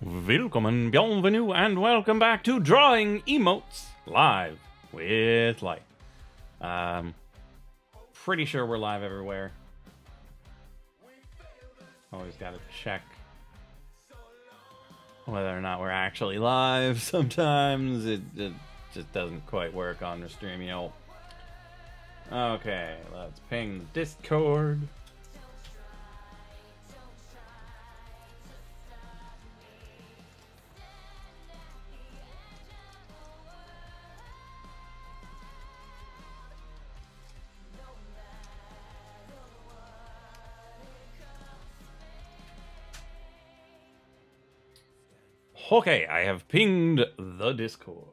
Willkommen, bienvenue, and welcome back to Drawing Emotes Live with Light. Pretty sure we're live everywhere. Always gotta check whether or not we're actually live. Sometimes it just doesn't quite work on the Streamio. Okay, let's ping the Discord. Okay, I have pinged the Discord.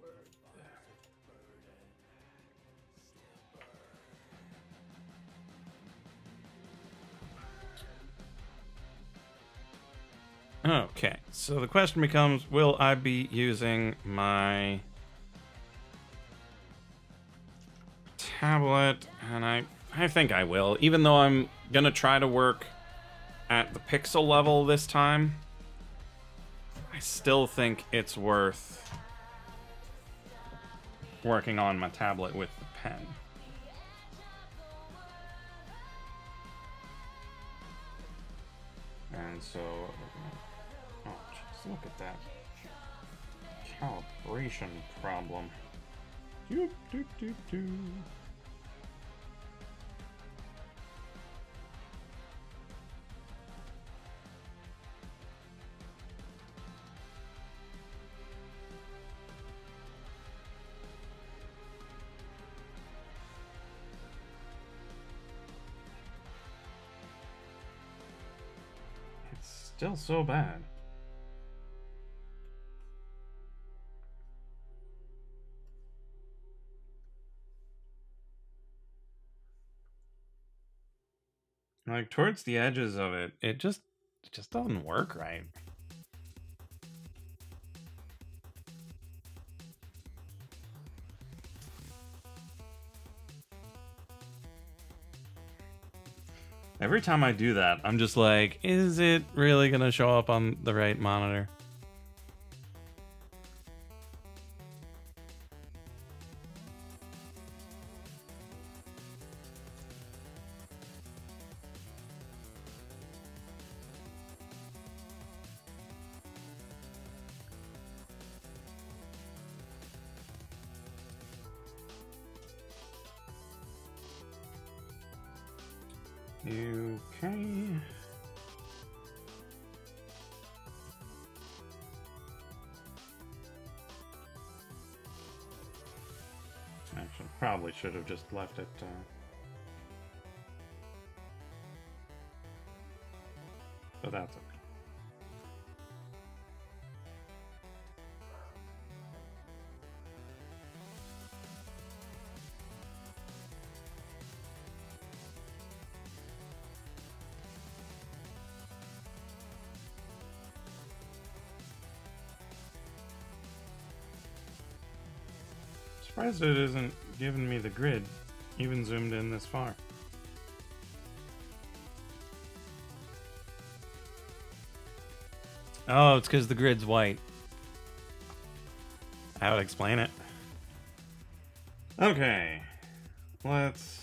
Okay, so the question becomes, will I be using my tablet? And I think I will, even though I'm gonna try to work at the pixel level this time. I still think it's worth working on my tablet with the pen. And so, oh, just look at that calibration problem. Doop, doop, doop, doop. Still so bad. Like towards the edges of it, it just doesn't work right. Every time I do that, I'm just like, is it really gonna show up on the right monitor? Okay. Actually, probably should have just left it. But that's okay. Surprised it isn't giving me the grid, even zoomed in this far. Oh, it's because the grid's white. That would explain it. Okay, let's...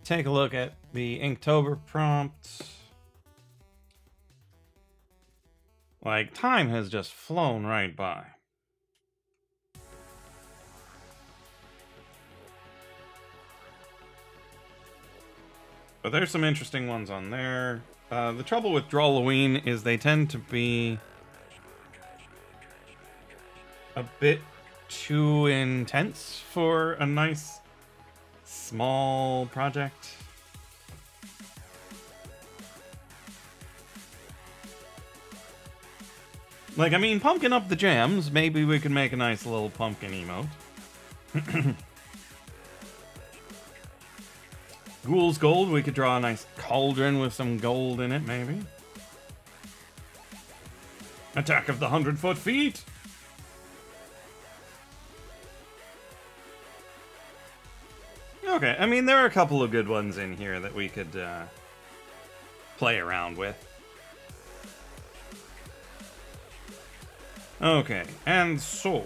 take a look at the Inktober prompt. Like, time has just flown right by. But there's some interesting ones on there. The trouble with Drawloween is they tend to be a bit too intense for a nice small project. Like, I mean, pumpkin up the jams. Maybe we could make a nice little pumpkin emote. Ghoul's Gold, we could draw a nice cauldron with some gold in it, maybe. Attack of the 100-foot feet! Okay, I mean, there are a couple of good ones in here that we could play around with. Okay, and so...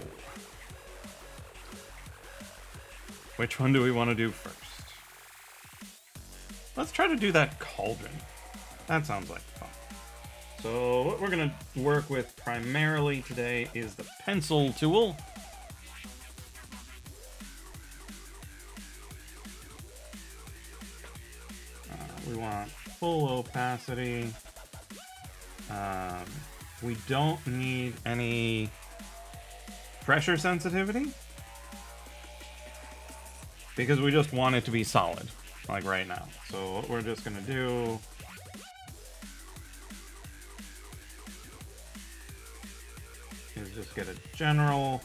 which one do we want to do first? Let's try to do that cauldron. That sounds like fun. So what we're going to work with primarily today is the pencil tool. We want full opacity. We don't need any pressure sensitivity because we just want it to be solid, like right now. So what we're just gonna do is just get a general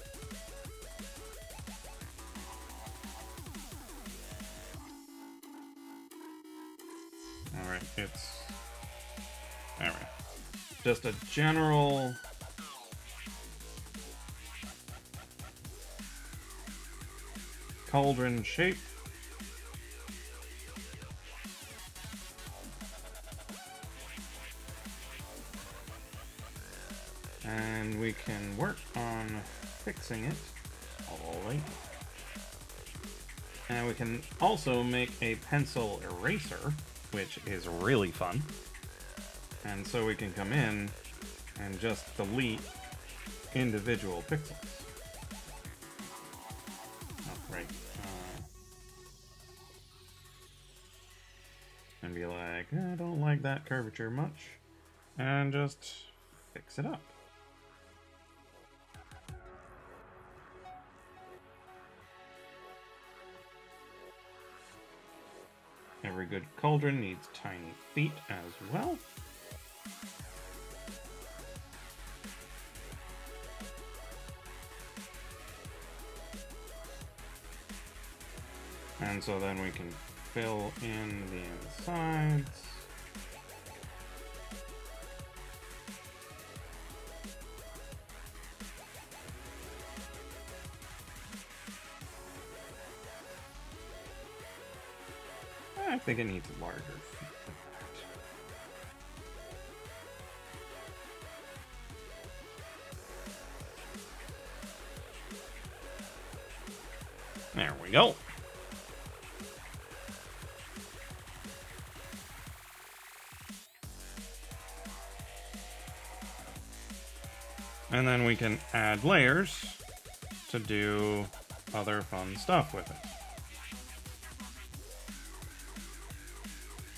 Alright, it's... Anyway. Just a general... cauldron shape. And we can work on fixing it all right. And we can also make a pencil eraser, which is really fun. And so we can come in and just delete individual pixels. Oh, right. And be like, I don't like that curvature much. And just fix it up. Every good cauldron needs tiny feet as well. And so then we can fill in the insides. I think it needs larger feet than that. There we go. And then we can add layers to do other fun stuff with it.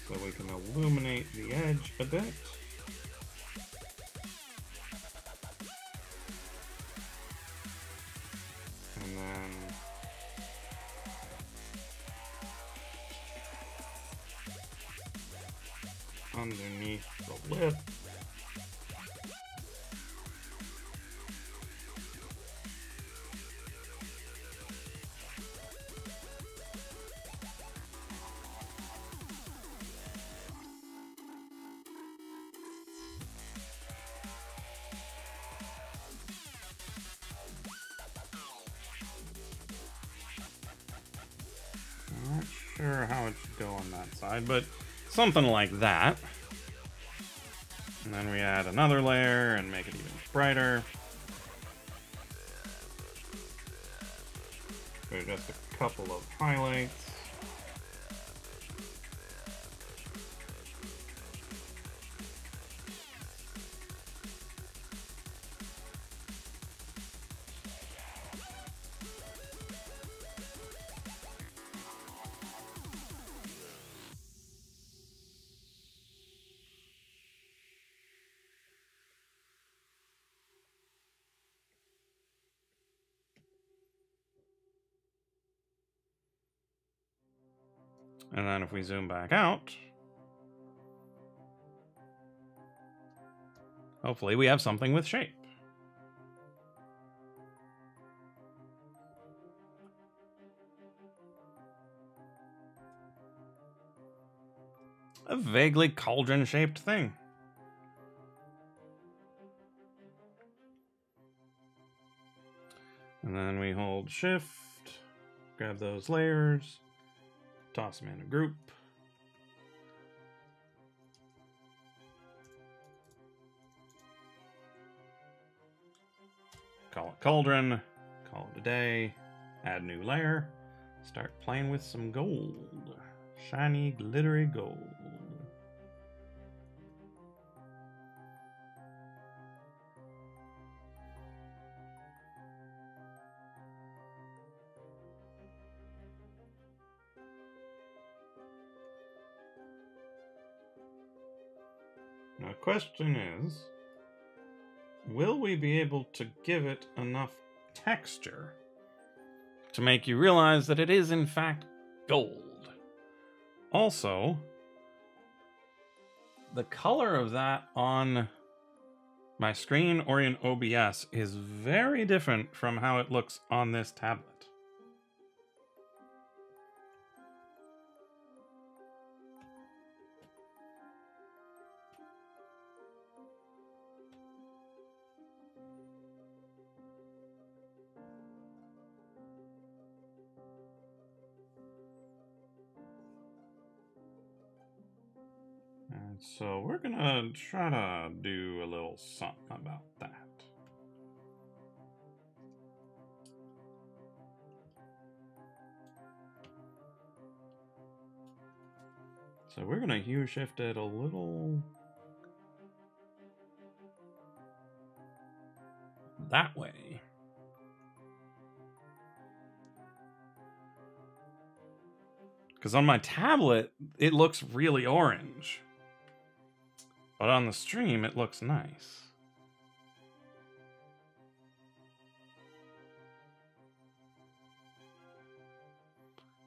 So we can illuminate the edge a bit. And then underneath the lip, not sure how it should go on that side, but something like that. And then we add another layer and make it even brighter. So just a couple of highlights. And then if we zoom back out, hopefully we have something with shape. A vaguely cauldron-shaped thing. And then we hold shift, grab those layers, Toss them in a group. Call it cauldron. Call it a day. Add new layer. Start playing with some gold. Shiny, glittery gold. Now, the question is, will we be able to give it enough texture to make you realize that it is, in fact, gold? Also, the color of that on my screen or in OBS is very different from how it looks on this tablet. And so we're gonna try to do a little something about that. So we're gonna hue shift it a little that way. Because on my tablet, it looks really orange. But on the stream, it looks nice.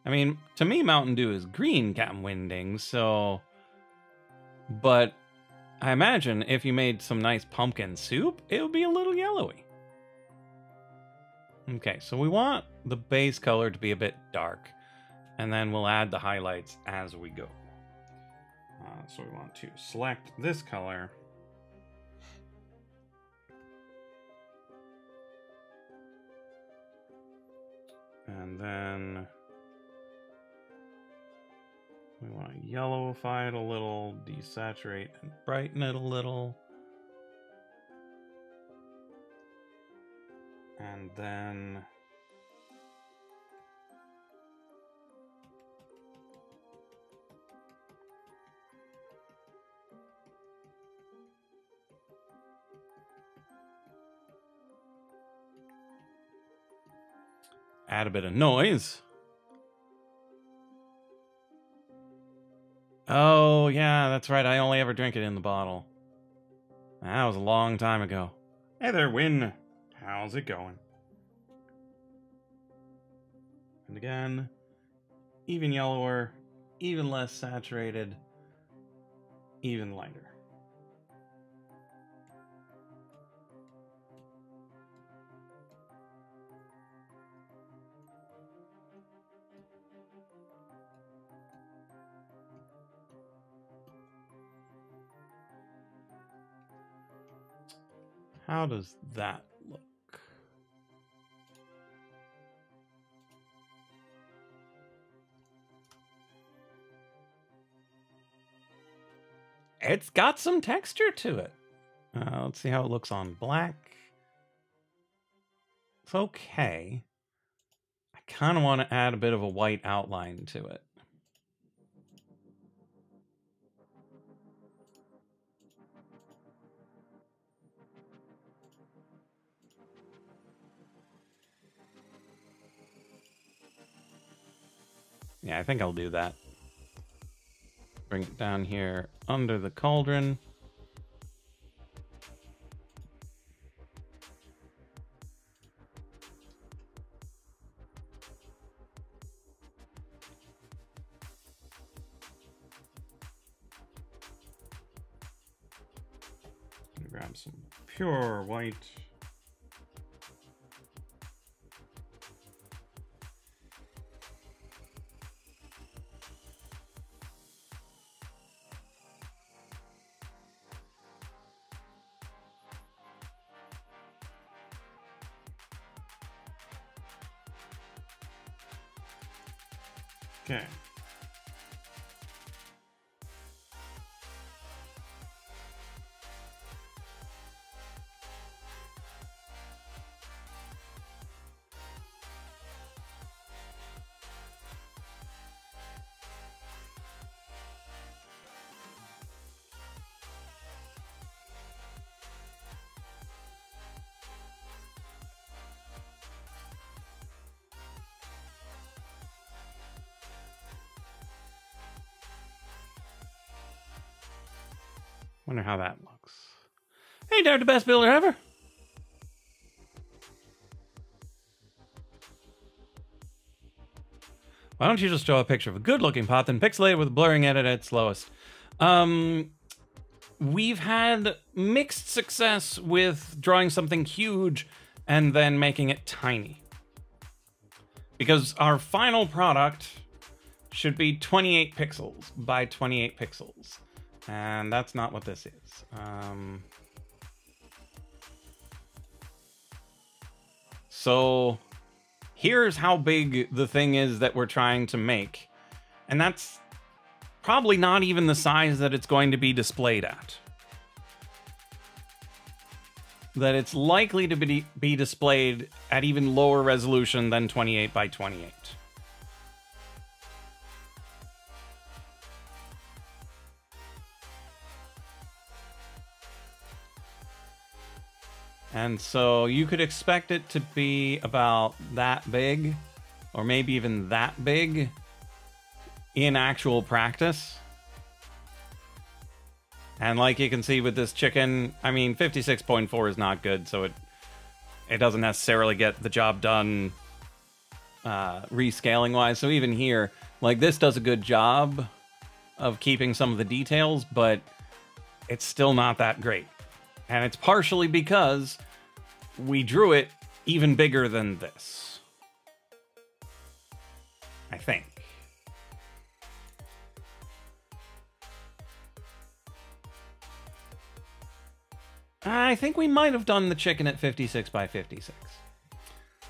I mean, to me, Mountain Dew is green, Captain Winding, so... But I imagine if you made some nice pumpkin soup, it would be a little yellowy. Okay, so we want the base color to be a bit dark, and then we'll add the highlights as we go. So we want to select this color. And then we want to yellowify it a little, desaturate and brighten it a little. And then add a bit of noise. Oh, yeah, that's right. I only ever drink it in the bottle. That was a long time ago. Hey there, Win. How's it going? And again, even yellower, even less saturated, even lighter. How does that look? It's got some texture to it. Let's see how it looks on black. It's okay. I kind of want to add a bit of a white outline to it. Yeah, I think I'll do that. Bring it down here under the cauldron. Grab some pure white. Okay, Wonder how that looks. Hey, Dad, the best builder ever. Why don't you just show a picture of a good-looking pot, then pixelate with blurring edit at its lowest? We've had mixed success with drawing something huge and then making it tiny. Because our final product should be 28 pixels by 28 pixels. And that's not what this is. So here's how big the thing is that we're trying to make. And that's probably not even the size that it's going to be displayed at. That it's likely to be displayed at even lower resolution than 28 by 28. And so you could expect it to be about that big, or maybe even that big in actual practice. And like you can see with this chicken, I mean, 56.4 is not good, so it doesn't necessarily get the job done rescaling wise. So even here, like, this does a good job of keeping some of the details, but it's still not that great. And it's partially because we drew it even bigger than this, I think. I think we might have done the chicken at 56 by 56.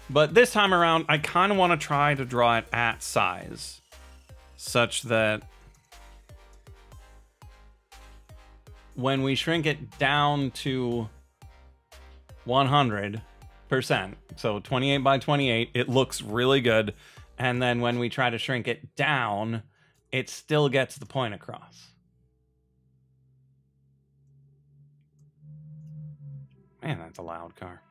But this time around, I kind of want to try to draw it at size, such that when we shrink it down to 100%, so 28 by 28, it looks really good. And then when we try to shrink it down, it still gets the point across. Man, that's a loud car.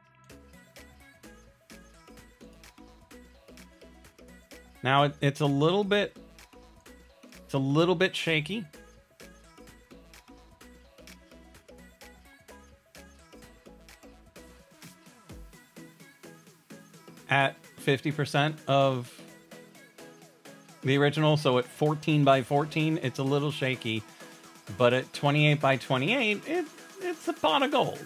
Now it's a little bit shaky. At 50% of the original, so at 14 by 14, it's a little shaky, but at 28 by 28, it's a pot of gold.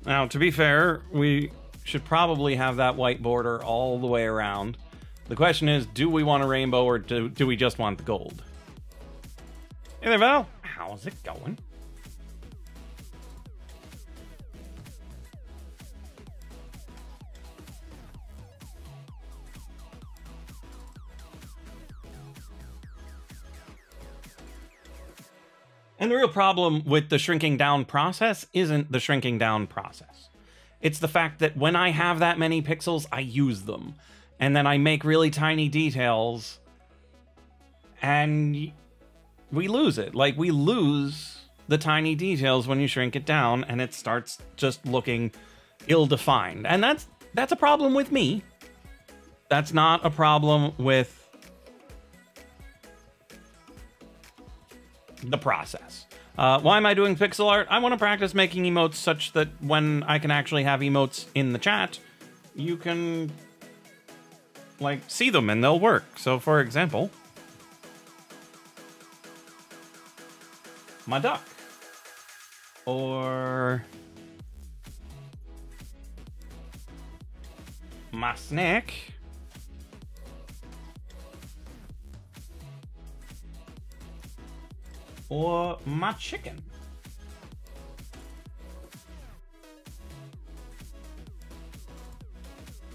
Now, to be fair, we should probably have that white border all the way around. The question is, do we want a rainbow or do we just want the gold? Hey there, Val. How's it going? And the real problem with the shrinking down process isn't the shrinking down process. It's the fact that when I have that many pixels, I use them. And then I make really tiny details. And we lose it. Like, we lose the tiny details when you shrink it down, and it starts just looking ill-defined. And that's a problem with me. That's not a problem with the process. Why am I doing pixel art? I want to practice making emotes such that when I can actually have emotes in the chat, you can, like, see them and they'll work. So, for example, my duck, or my snake, or my chicken.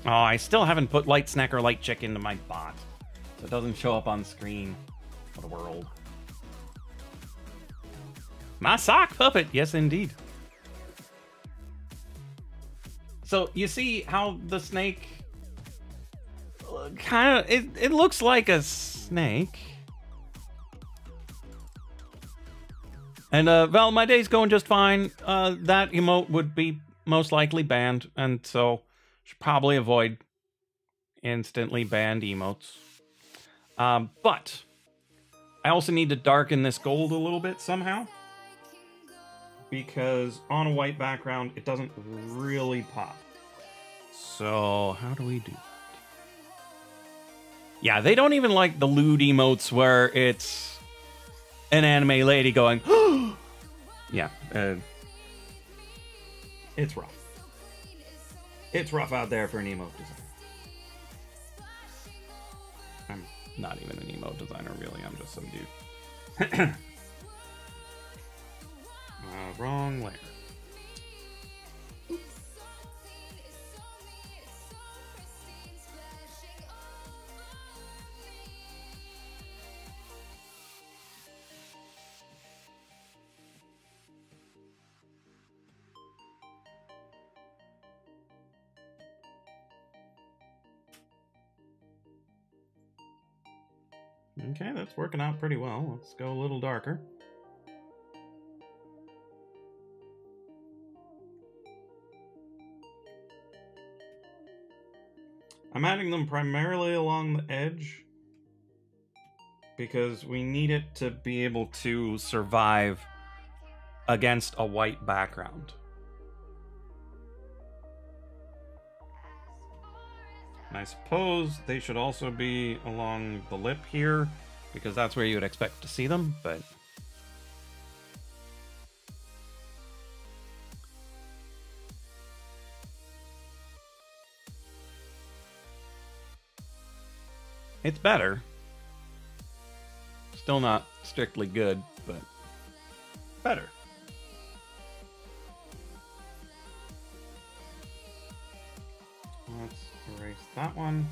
Oh, I still haven't put light snack or light chicken into my bot, so it doesn't show up on screen. What a world. My sock puppet, yes indeed. So you see how the snake kind of, it looks like a snake. And, Val, my day's going just fine. That emote would be most likely banned, and so should probably avoid instantly banned emotes. But I also need to darken this gold a little bit somehow, because on a white background, it doesn't really pop. So how do we do that? Yeah, they don't even like the lewd emotes where it's an anime lady going, yeah, it's rough. It's rough out there for an emote designer. I'm not even an emote designer, really. I'm just some dude. Wrong layer. Okay, that's working out pretty well. Let's go a little darker. I'm adding them primarily along the edge because we need it to be able to survive against a white background. And I suppose they should also be along the lip here, because that's where you would expect to see them, but... it's better. Still not strictly good, but better. Let's erase that one.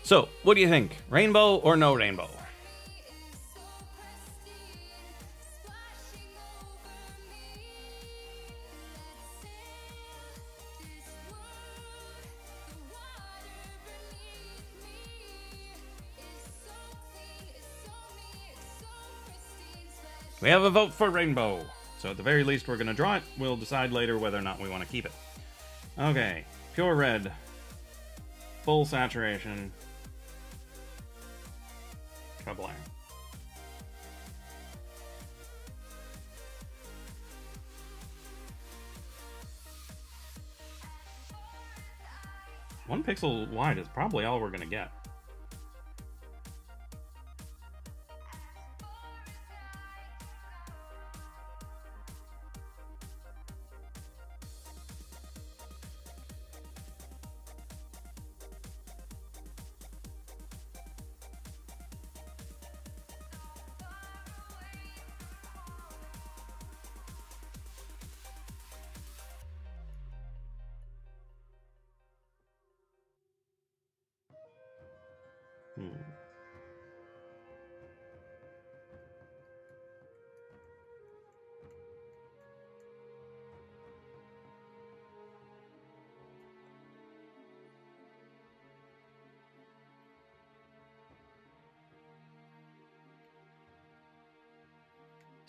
So, what do you think? Rainbow or no rainbow? We have a vote for rainbow. So at the very least, we're going to draw it. We'll decide later whether or not we want to keep it. Okay, pure red. Full saturation. Kablam. One pixel wide is probably all we're going to get.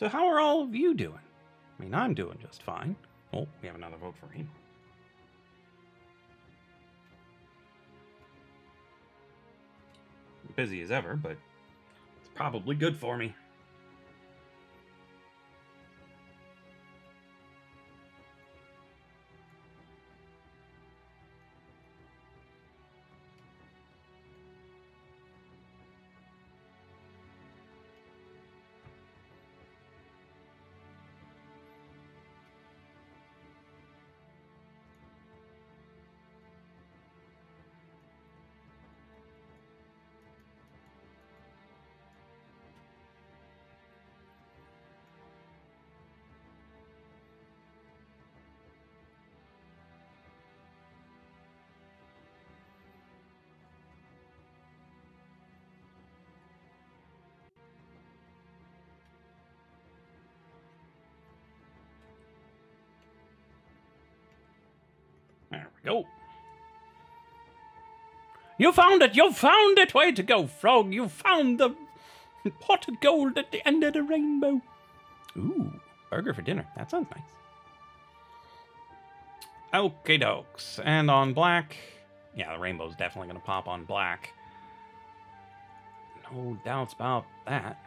So how are all of you doing? I mean, I'm doing just fine. Oh, we have another vote for him. Busy as ever, but it's probably good for me. There we go. You found it! You found it! Way to go, Frog! You found the pot of gold at the end of the rainbow. Ooh, burger for dinner. That sounds nice. Okay, dokes. And on black, yeah, the rainbow's definitely going to pop on black. No doubts about that.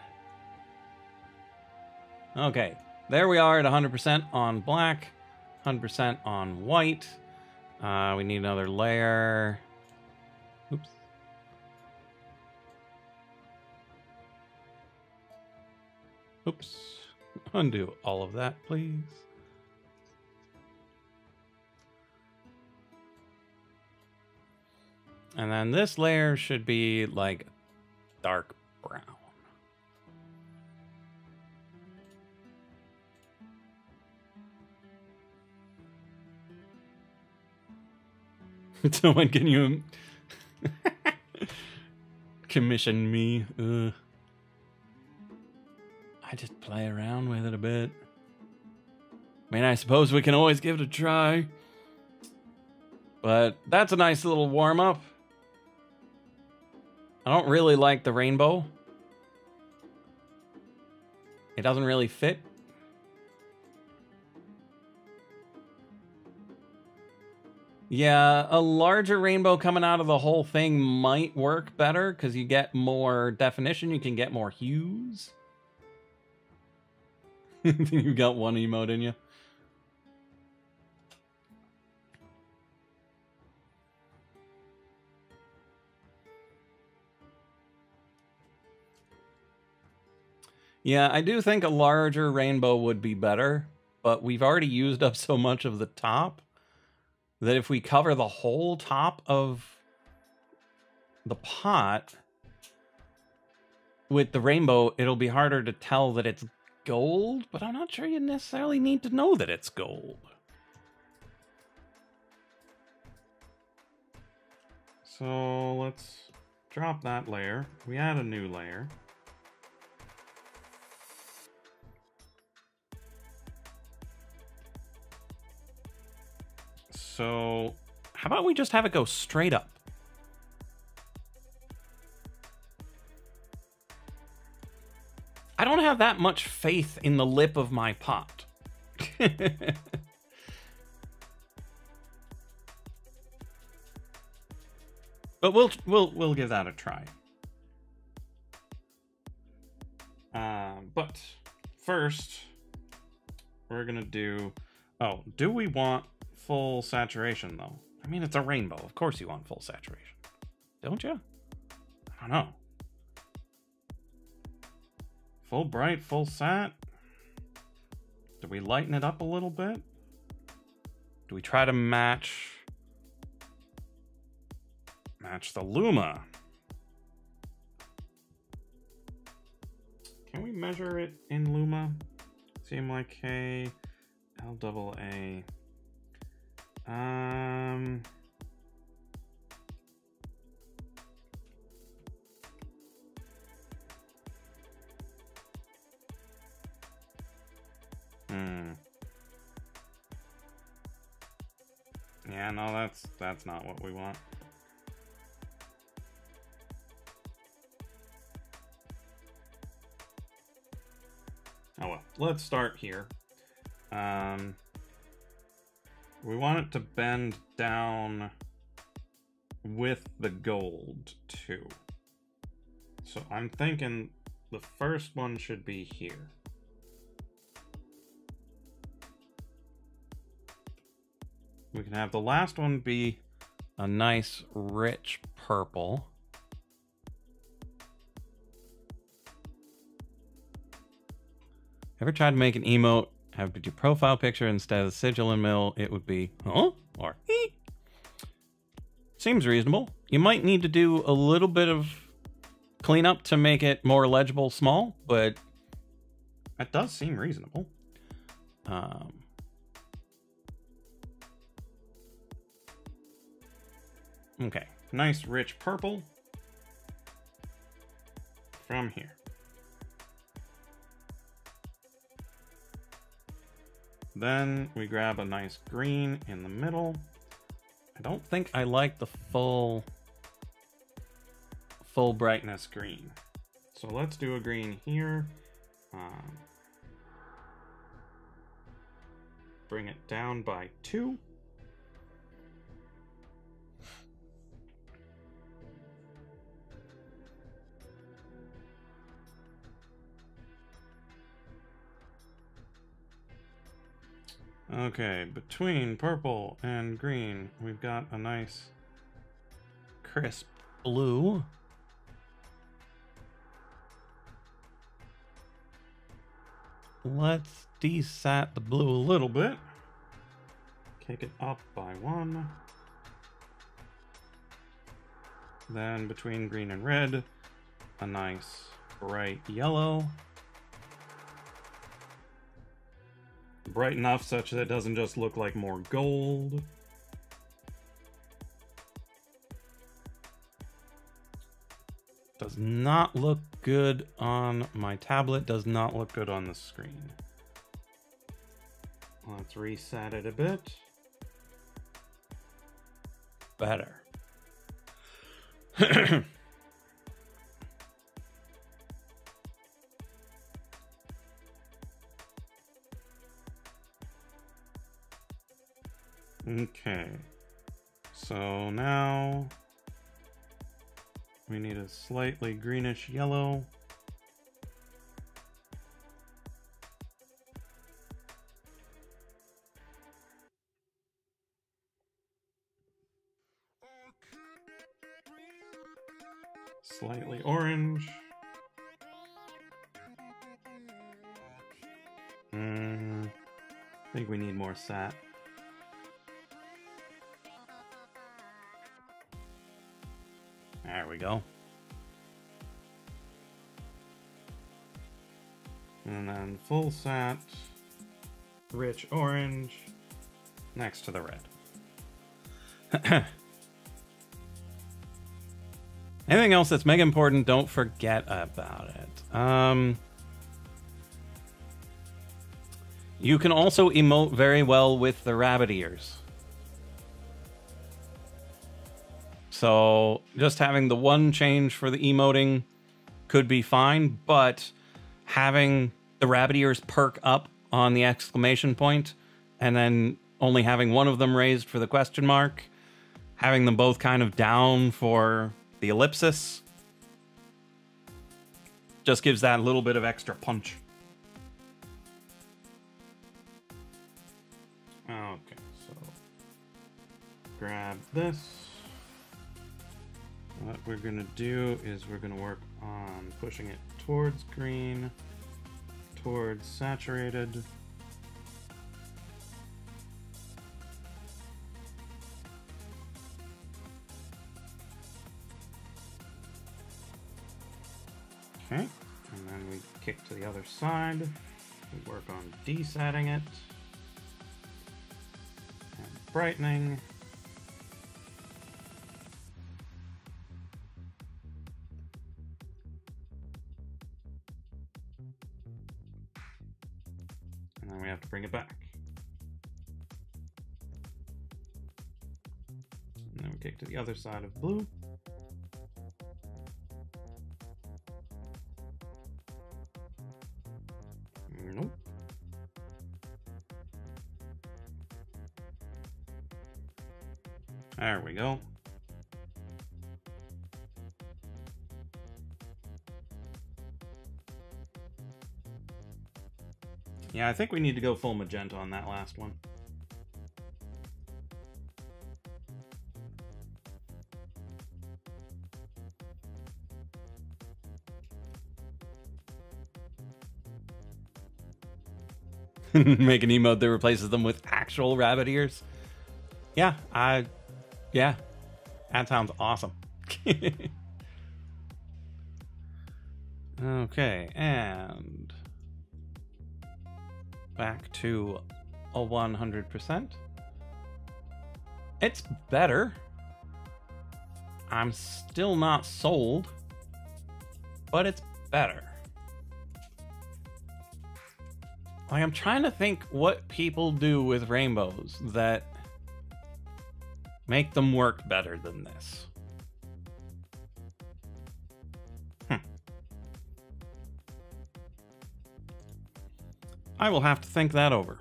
Okay, there we are at 100% on black, 100% on white. We need another layer. Oops. Oops. Undo all of that, please. And then this layer should be like dark brown. Someone, can you commission me? I just play around with it a bit. I mean, I suppose we can always give it a try. But that's a nice little warm-up. I don't really like the rainbow. It doesn't really fit. Yeah, a larger rainbow coming out of the whole thing might work better because you get more definition, you can get more hues. You got one emote in you. Yeah, I do think a larger rainbow would be better, but we've already used up so much of the top that if we cover the whole top of the pot with the rainbow, it'll be harder to tell that it's gold, but I'm not sure you necessarily need to know that it's gold. So let's drop that layer. We add a new layer. So how about we just have it go straight up? I don't have that much faith in the lip of my pot. But we'll give that a try. But first, we're gonna do. Oh, do we want full saturation though? I mean, it's a rainbow. Of course, you want full saturation, don't you? I don't know. Full bright, full sat. Do we lighten it up a little bit? Do we try to match the Luma? Can we measure it in Luma? CMYK, LAA. Yeah, no, that's not what we want. Oh well, let's start here. We want it to bend down with the gold too. So I'm thinking the first one should be here. We can have the last one be a nice rich purple. Ever tried to make an emote, have your profile picture instead of the sigil and mill? It would be, huh? Or, hee. Seems reasonable. You might need to do a little bit of cleanup to make it more legible small, but that does seem reasonable. Okay, nice rich purple from here. Then we grab a nice green in the middle. I don't think I like the full brightness green. So let's do a green here. bring it down by 2. Okay, between purple and green, we've got a nice crisp blue. Let's desat the blue a little bit. Kick it up by 1. Then between green and red, a nice bright yellow. Bright enough such that it doesn't just look like more gold. Does not look good on my tablet, does not look good on the screen. Let's reset it a bit. Better. Okay, so now we need a slightly greenish yellow. Slightly orange. I think we need more sat. There we go. And then full sat, rich orange, next to the red. Anything else that's mega important, don't forget about it. You can also emote very well with the rabbit ears. So just having the one change for the emoting could be fine, but having the rabbit ears perk up on the exclamation point and then only having one of them raised for the question mark, having them both kind of down for the ellipsis, just gives that little bit of extra punch. Okay, so grab this. What we're going to do is we're going to work on pushing it towards green, towards saturated. Okay, and then we kick to the other side. We work on desatting it and brightening. And then we have to bring it back. And then we kick to the other side of blue. Nope. There we go. Yeah, I think we need to go full magenta on that last one. Make an emote that replaces them with actual rabbit ears. Yeah, yeah, that sounds awesome. Okay, and back to a 100%. It's better. I'm still not sold, but it's better. Like, I'm trying to think what people do with rainbows that make them work better than this. I will have to think that over.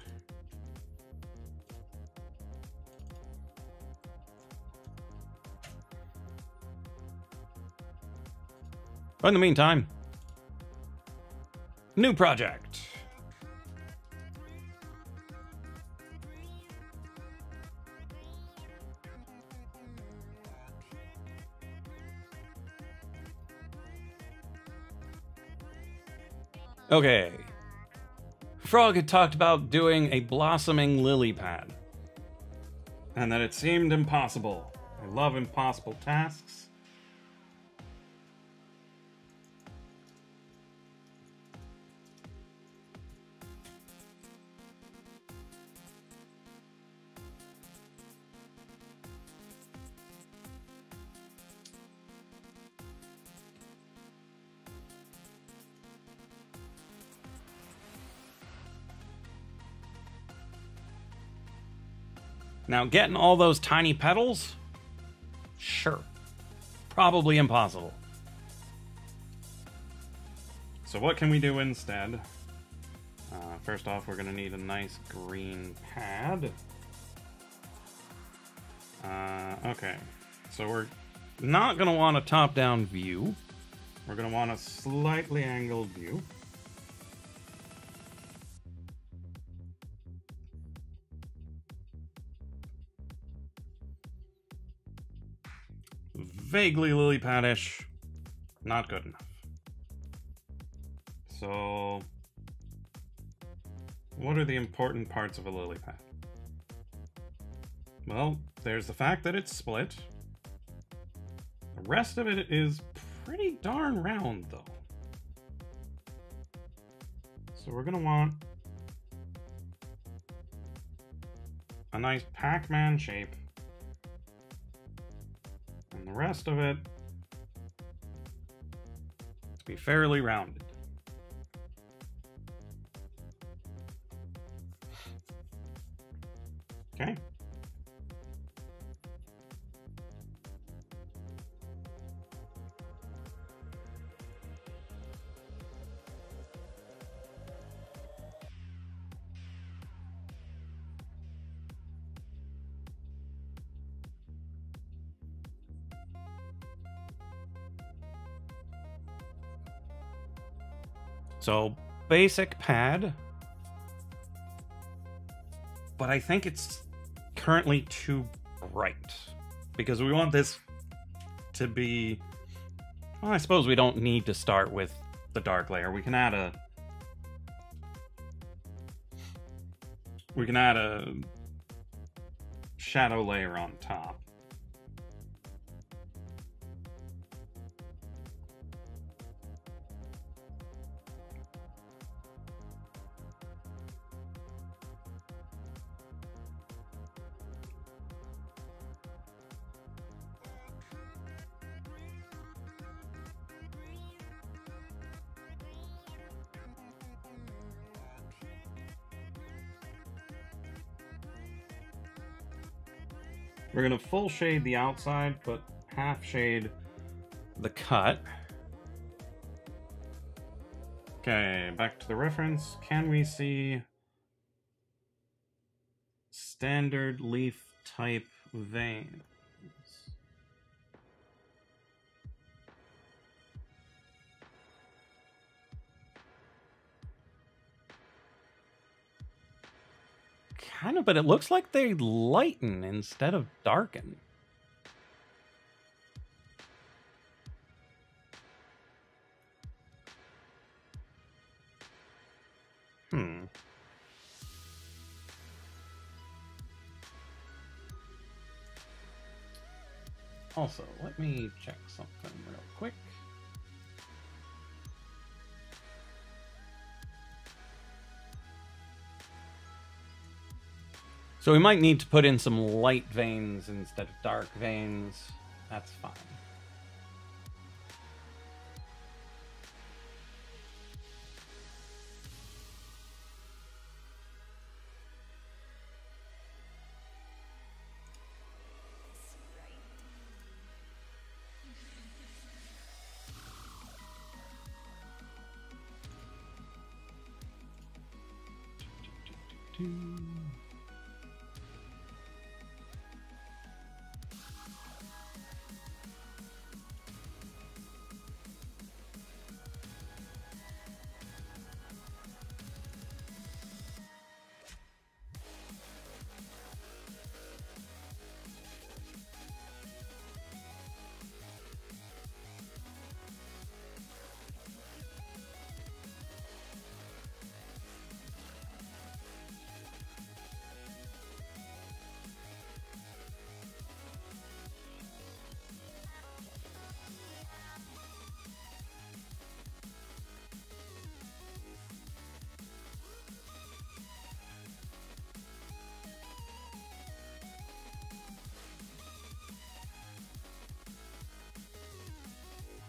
But in the meantime, new project. Okay. Frog had talked about doing a blossoming lily pad, and that it seemed impossible. I love impossible tasks. Now, getting all those tiny petals? Sure. Probably impossible. So what can we do instead? First off, we're going to need a nice green pad. Okay. So we're not going to want a top-down view. We're going to want a slightly angled view. Vaguely lily padish, not good enough. So, what are the important parts of a lily pad? Well, there's the fact that it's split. The rest of it is pretty darn round, though. So we're gonna want a nice Pac-Man shape. And the rest of it to be fairly rounded. Okay. So, basic pad. But I think it's currently too bright. Because we want this to be... Well, I suppose we don't need to start with the dark layer. We can add a shadow layer on top. We're going to full shade the outside, but half shade the cut. Okay, back to the reference. Can we see standard leaf type veins? Kind of, but it looks like they lighten instead of darken. Also, let me check something real quick. So we might need to put in some light veins instead of dark veins. That's fine.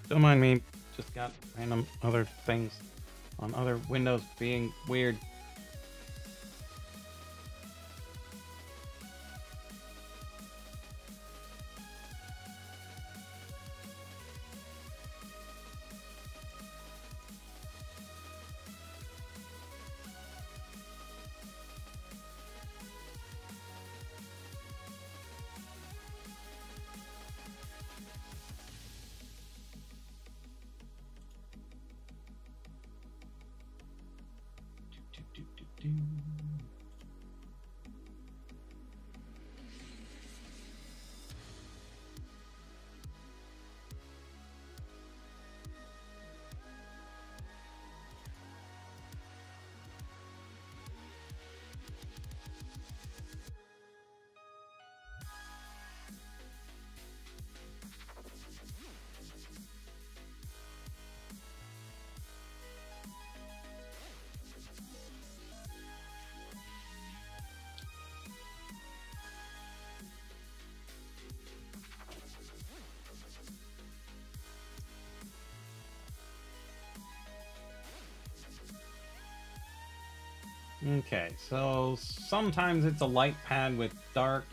Don't mind me. Just got random other things on other windows being weird. Okay, so sometimes it's a light pad with dark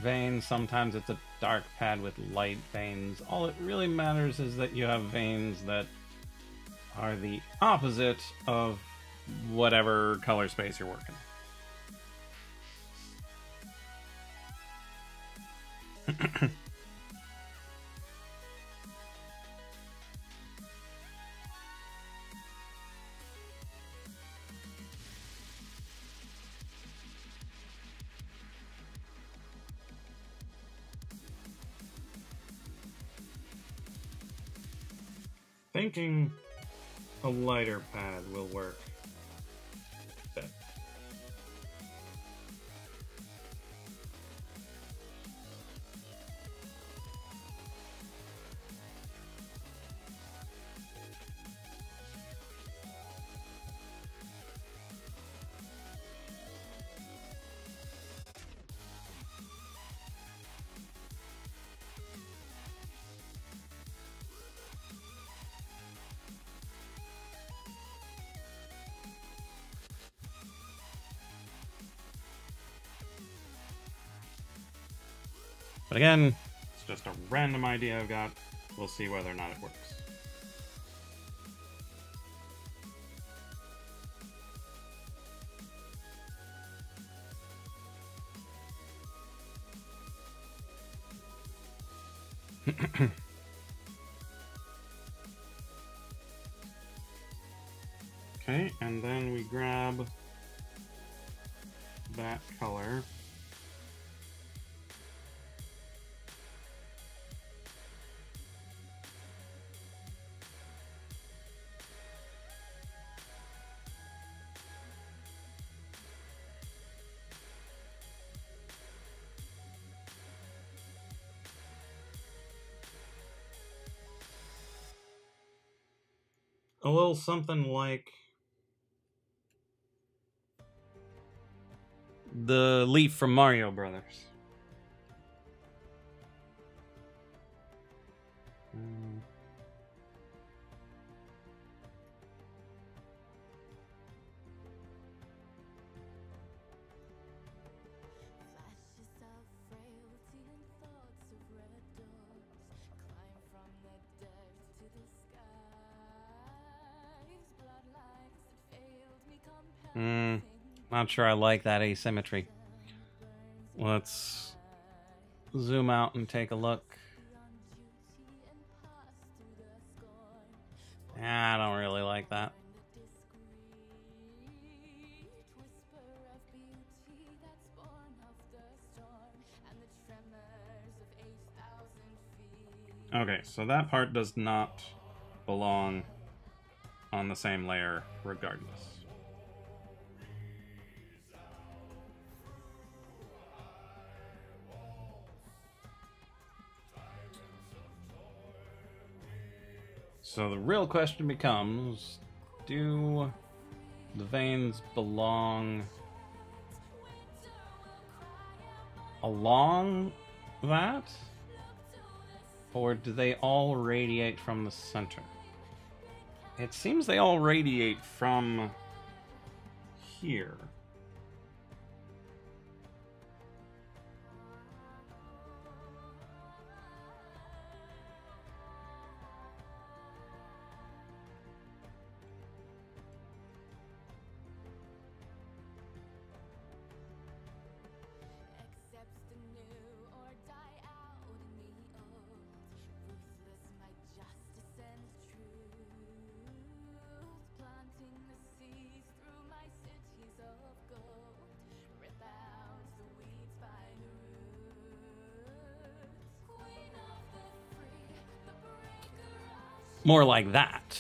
veins, sometimes it's a dark pad with light veins. All it really matters is that you have veins that are the opposite of whatever color space you're working. Thinking a lighter pad will work better. But again, it's just a random idea I've got. We'll see whether or not it works. Okay, and then we grab that color. A little something like the leaf from Mario Brothers. Not sure I like that asymmetry. Let's zoom out and take a look. I don't really like that. Okay, so that part does not belong on the same layer regardless. So the real question becomes, do the veins belong along that? Or do they all radiate from the center? It seems they all radiate from here. More like that.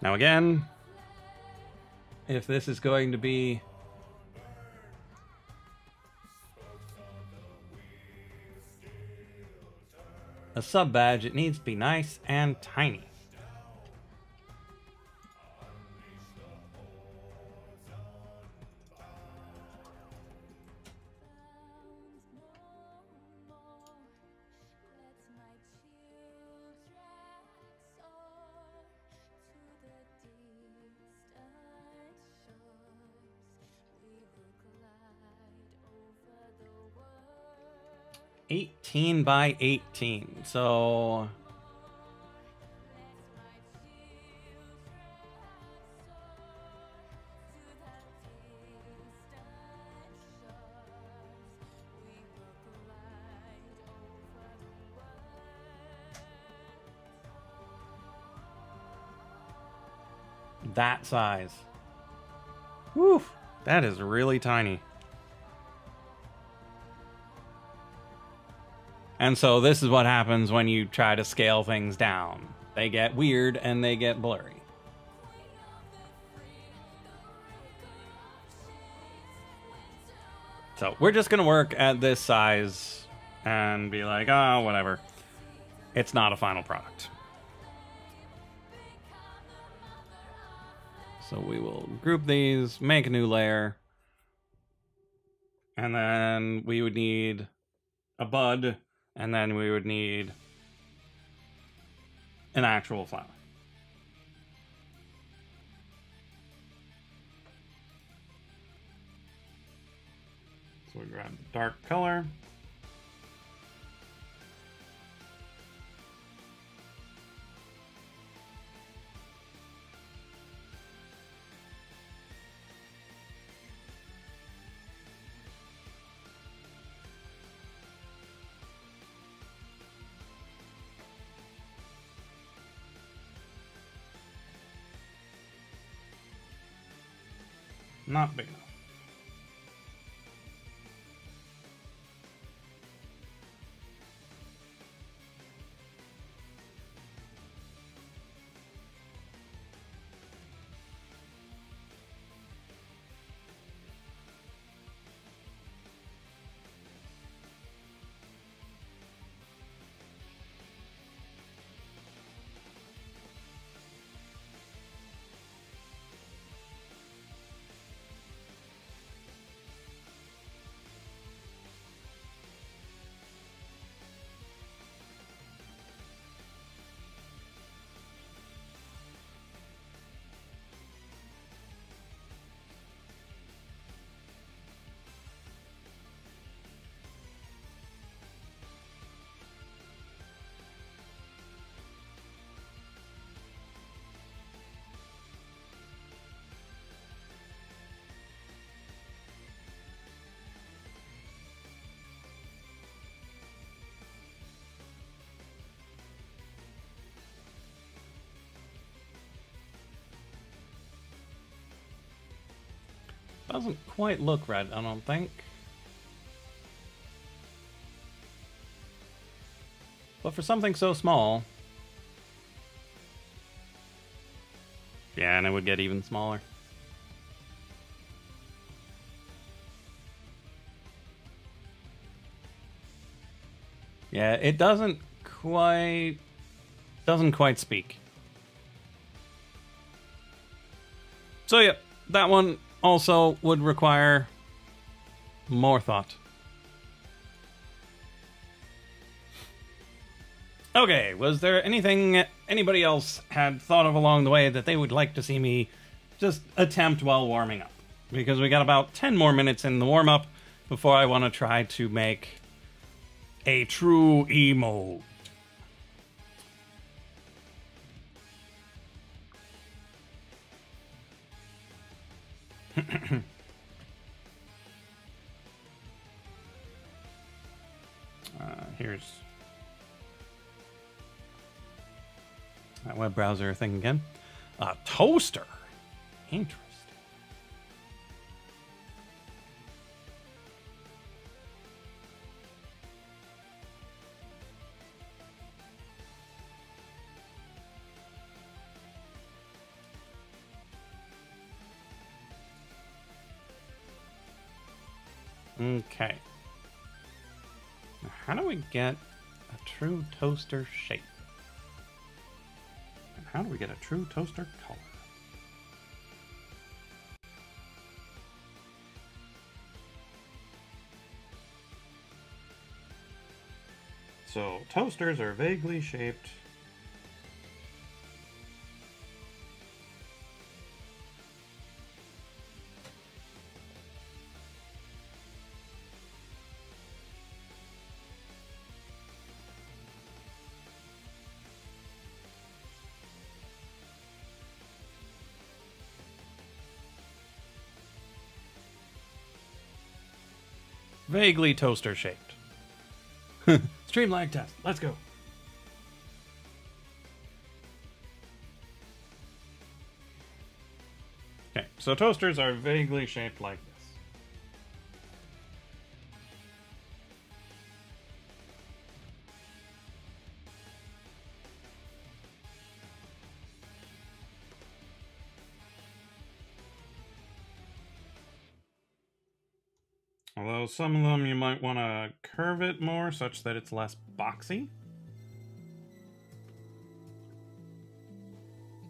Now again, if this is going to be a sub badge, it needs to be nice and tiny. (18 by 18). So that size. Woo, that is really tiny. And so this is what happens when you try to scale things down. They get weird and they get blurry. So we're just going to work at this size and be like, oh, whatever. It's not a final product. So we will group these, make a new layer. And then we would need a bud. And then we would need an actual flower. So we grab the dark color. Not big enough. Doesn't quite look red, I don't think. But for something so small... Yeah, and it would get even smaller. Yeah, it doesn't quite speak. So yeah, that one also would require more thought. Okay, was there anything anybody else had thought of along the way that they would like to see me just attempt while warming up? Because we got about 10 more minutes in the warm-up before I want to try to make a true emote. Here's that web browser thing again. A toaster. Interesting. Okay. Now, how do we get a true toaster shape? And how do we get a true toaster color? So, toasters are vaguely shaped. Vaguely toaster shaped. Stream lag test. Let's go. Okay, so toasters are vaguely shaped like this. Although some of them you might want to curve it more such that it's less boxy.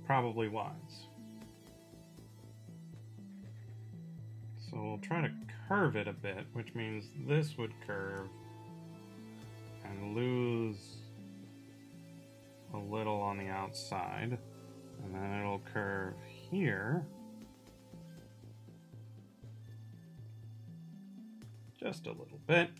Probably wise. So we'll try to curve it a bit, which means this would curve and lose a little on the outside. And then it'll curve here. Just a little bit.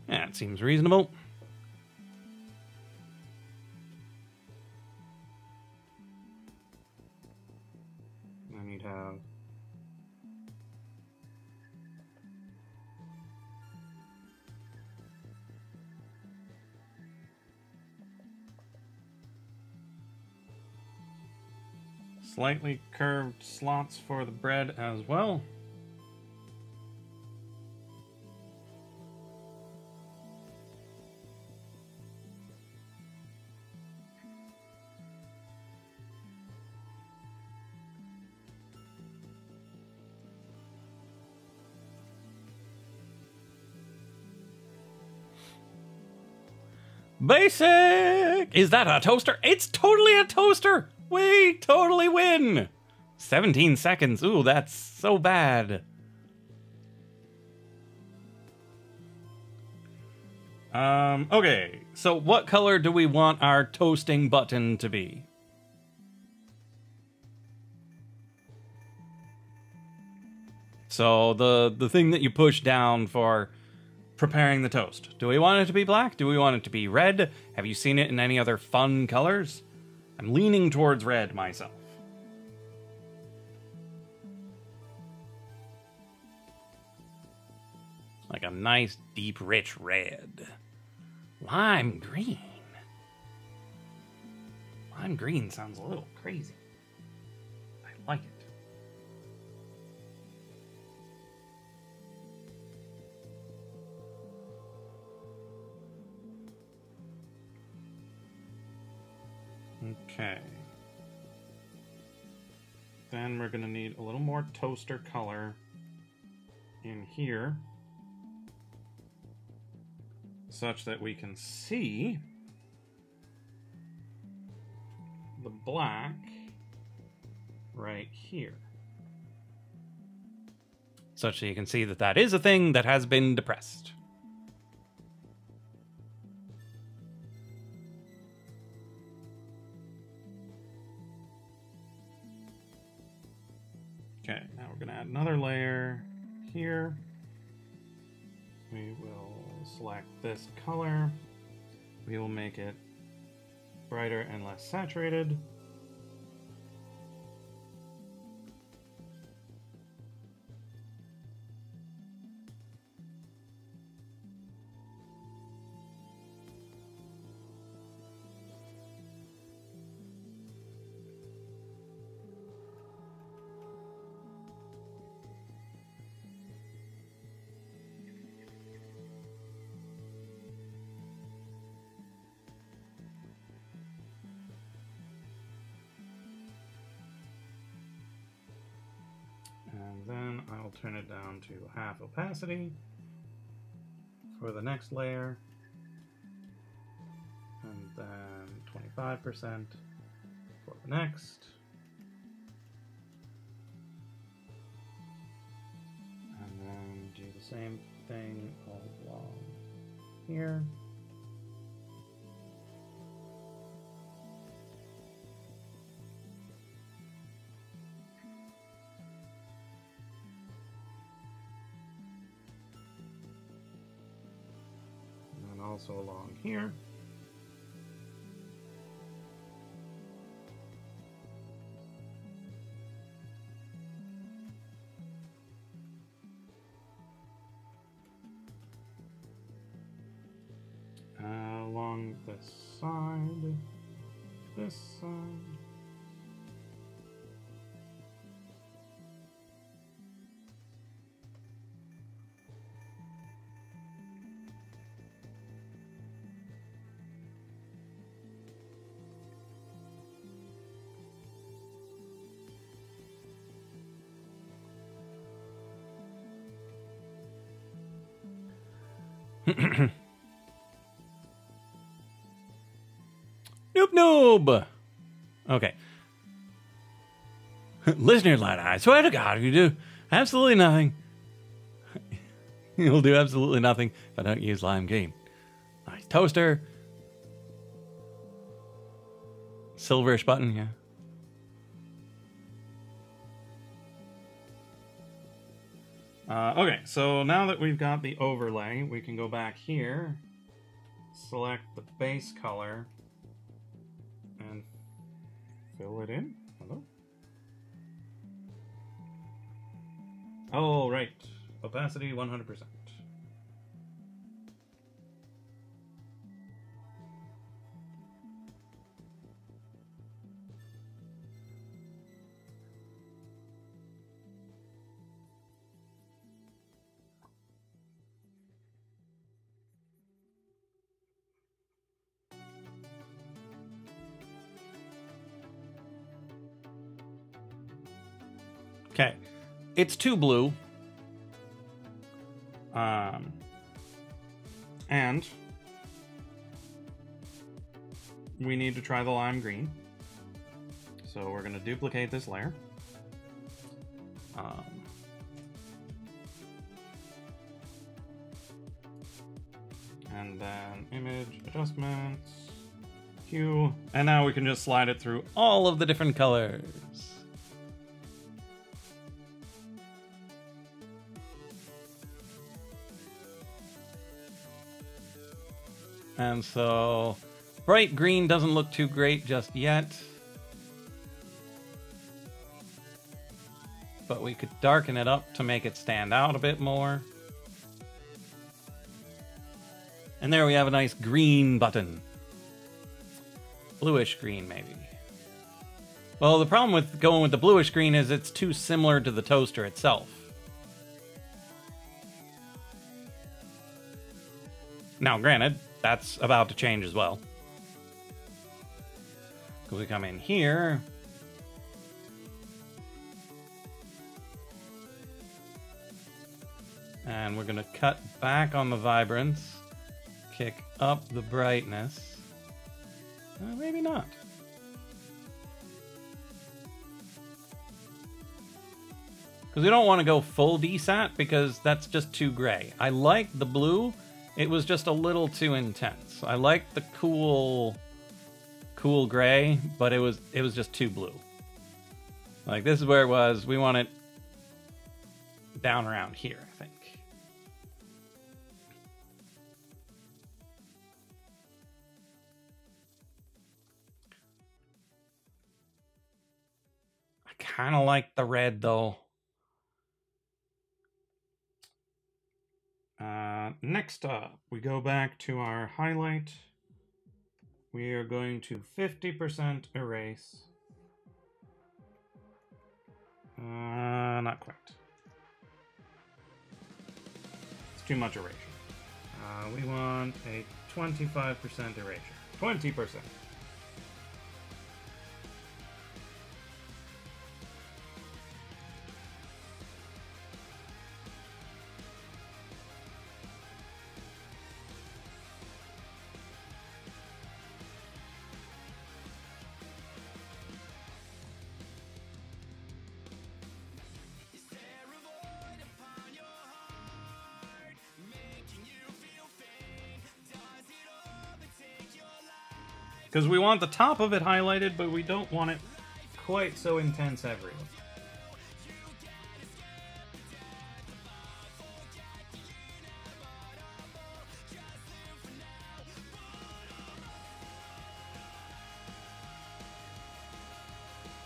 Yeah, it seems reasonable. Then you'd have slightly curved slots for the bread as well. Basic! Is that a toaster? It's totally a toaster! We totally win! 17 seconds. Ooh, that's so bad. Okay. So what color do we want our toasting button to be? So the thing that you push down for preparing the toast. Do we want it to be black? Do we want it to be red? Have you seen it in any other fun colors? I'm leaning towards red myself. Like a nice, deep, rich red. Lime green. Lime green sounds a little crazy. I like it. Okay. Then we're going to need a little more toaster color in here, such that we can see the black right here. Such that you can see that that is a thing that has been depressed. Okay, now we're going to add another layer here. We will select this color. We will make it brighter and less saturated. And then I'll turn it down to half opacity for the next layer. And then 25% for the next. And then do the same thing all along here. Also along here. Along this side, this side. Noob noob! Okay. Listener Light, I swear to God, you do absolutely nothing. You'll do absolutely nothing if I don't use Lime Green. Nice toaster. Silverish button, yeah. Okay, so now that we've got the overlay, we can go back here, select the base color, and fill it in. Hello? Oh, right. Opacity 100%. Okay. It's too blue. And we need to try the lime green. So we're going to duplicate this layer. And then image adjustments, hue, and now we can just slide it through All of the different colors. And so, bright green doesn't look too great just yet. But we could darken it up to make it stand out a bit more. And there we have a nice green button. Bluish green, maybe. Well, the problem with going with the bluish green is it's too similar to the toaster itself. Now, granted, that's about to change as well. Because we come in here. And we're going to cut back on the vibrance. Kick up the brightness. Maybe not. Because we don't want to go full desat because that's just too gray. I like the blue. It was just a little too intense. I like the cool gray, but it was just too blue. Like, this is where it was. We want it down around here, I think. I kind of like the red, though. Next up, we go back to our highlight. We are going to 50% erase. Not quite. It's too much erasure. We want a 25% erasure. 20%. Because we want the top of it highlighted, but we don't want it quite so intense everywhere.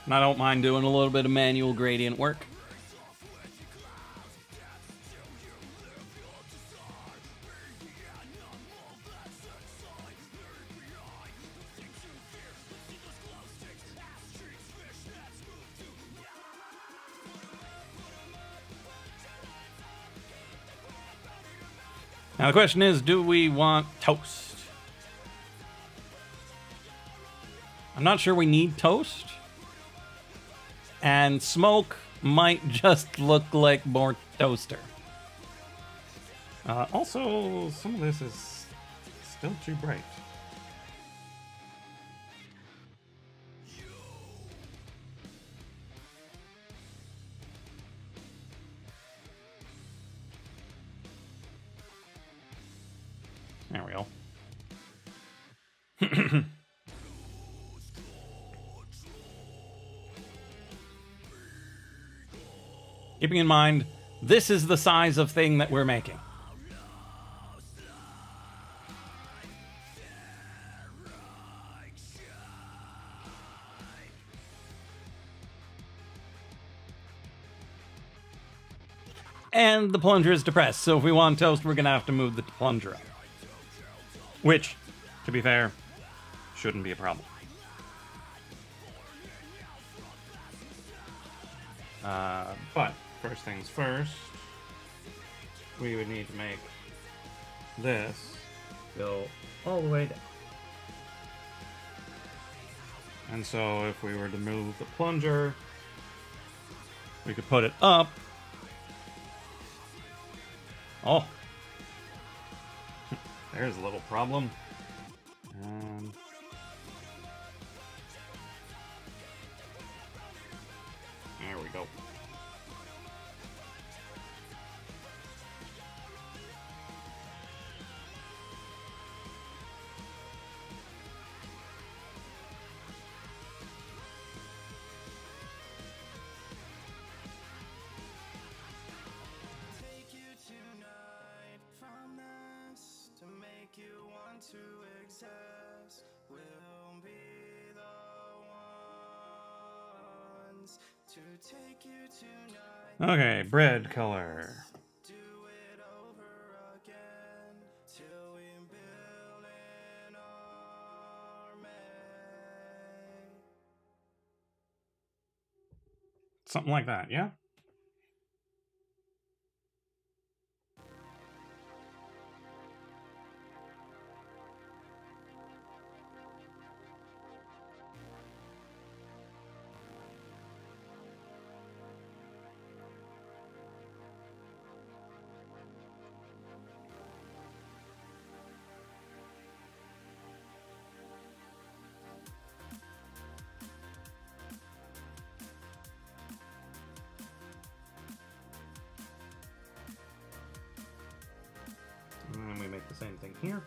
And I don't mind doing a little bit of manual gradient work. Now the question is, do we want toast? I'm not sure we need toast. And smoke might just look like more toaster. Also, some of this is still too bright. There we go. Keeping in mind, this is the size of thing that we're making. And the plunger is depressed, so if we want toast, we're going to have to move the plunger up. Which, to be fair, shouldn't be a problem. But, first things first, we would need to make this go all the way down. And so if we were to move the plunger, we could put it up. Oh. There's a little problem. There we go. Okay, bread color. Something like that, yeah? here.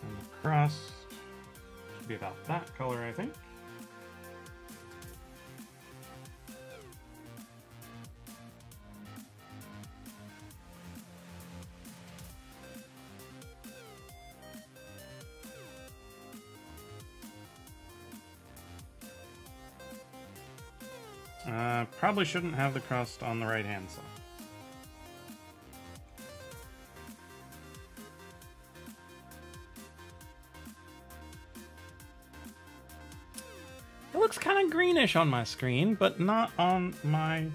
And the crust should be about that color, I think. Probably shouldn't have the crust on the right hand side. It looks kind of greenish on my screen, but not on my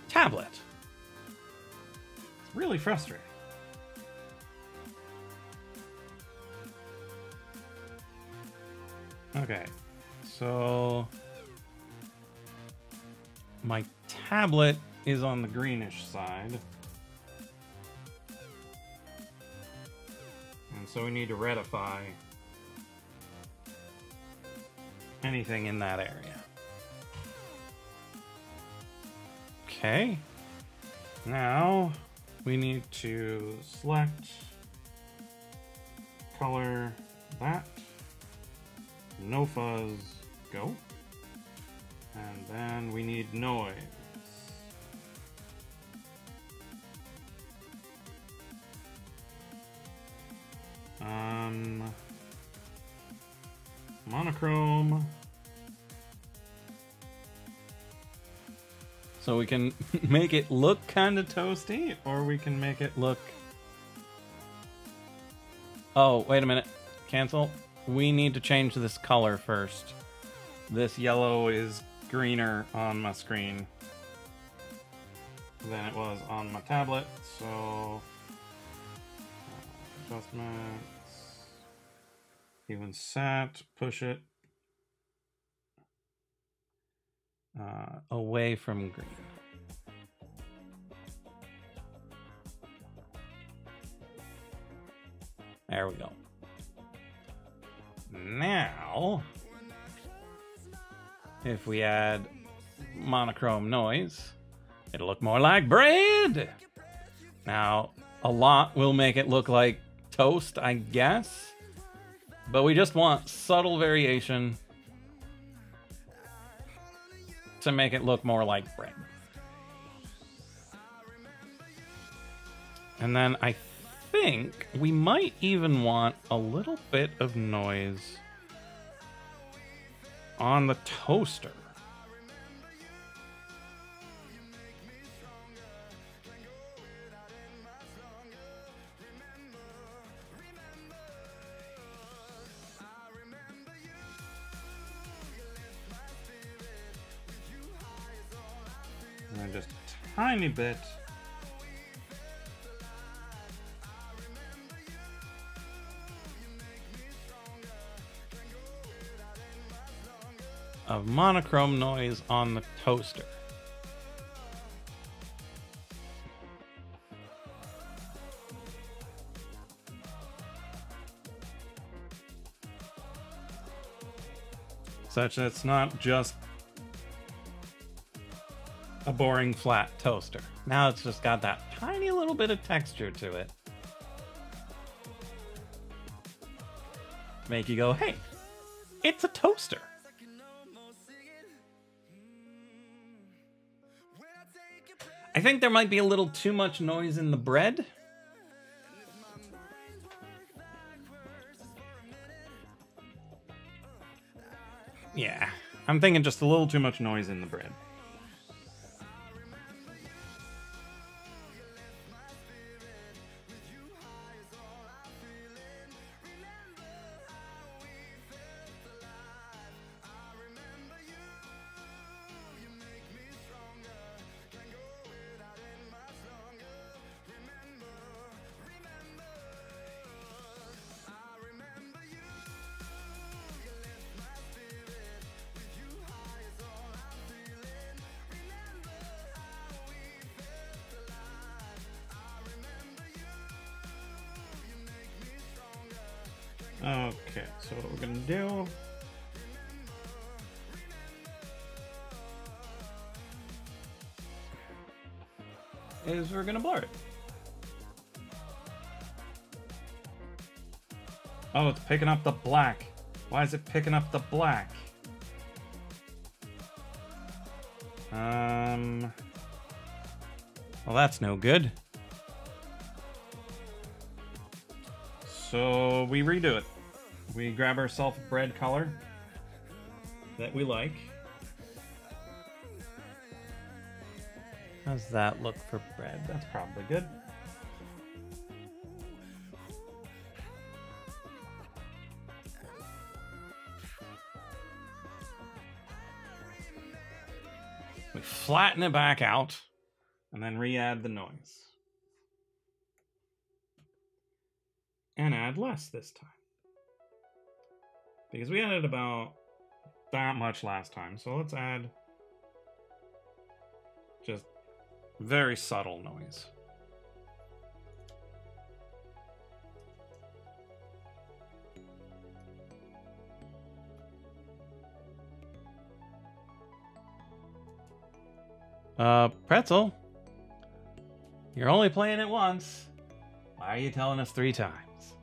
tablet. It's really frustrating. Okay, so my tablet Is on the greenish side. And so we need to redify anything in that area. Okay, now we need to select color that, no fuzz, go. And then we need noise. Monochrome. so we can make it look kind of toasty, or we can make it look... Oh, wait a minute. Cancel. We need to change this color first. This yellow is greener on my screen than it was on my tablet, so adjustments, even set, push it Away from green. There we go. Now, if we add monochrome noise, it'll look more like bread. Now, a lot will make it look like toast, I guess. But we just want subtle variation to make it look more like bread. And then I think we might even want a little bit of noise on the toaster. and then just a tiny bit of monochrome noise on the toaster. Such that it's not just a boring flat toaster. Now it's just got that tiny little bit of texture to it. Make you go, hey, it's a toaster. I think there might be a little too much noise in the bread. Yeah, I'm thinking just a little too much noise in the bread. Okay, so what we're gonna do is we're gonna blur it. Oh, it's picking up the black. Why is it picking up the black? Well, that's no good. So we redo it. We grab ourselves a bread color that we like. How's that look for bread? That's probably good. We flatten it back out. And then re-add the noise. And add less this time. Because we added about that much last time. So let's add just very subtle noise. Pretzel, you're only playing it once. Why are you telling us 3 times?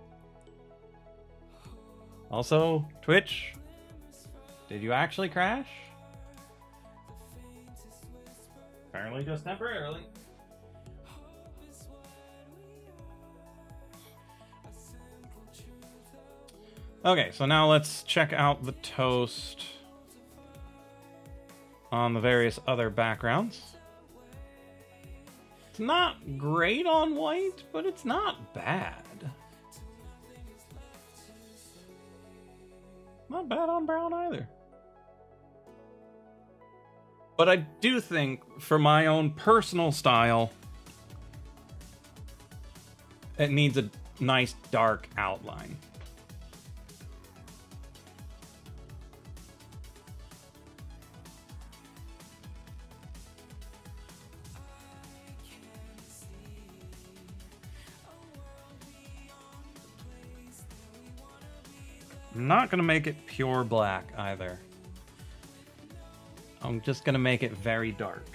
Also, Twitch, did you actually crash? Apparently just temporarily. Okay, so now let's check out the toast on the various other backgrounds. It's not great on white, but it's not bad. Not bad on brown either. But I do think, for my own personal style, it needs a nice dark outline. I'm not going to make it pure black either. I'm just going to make it very dark.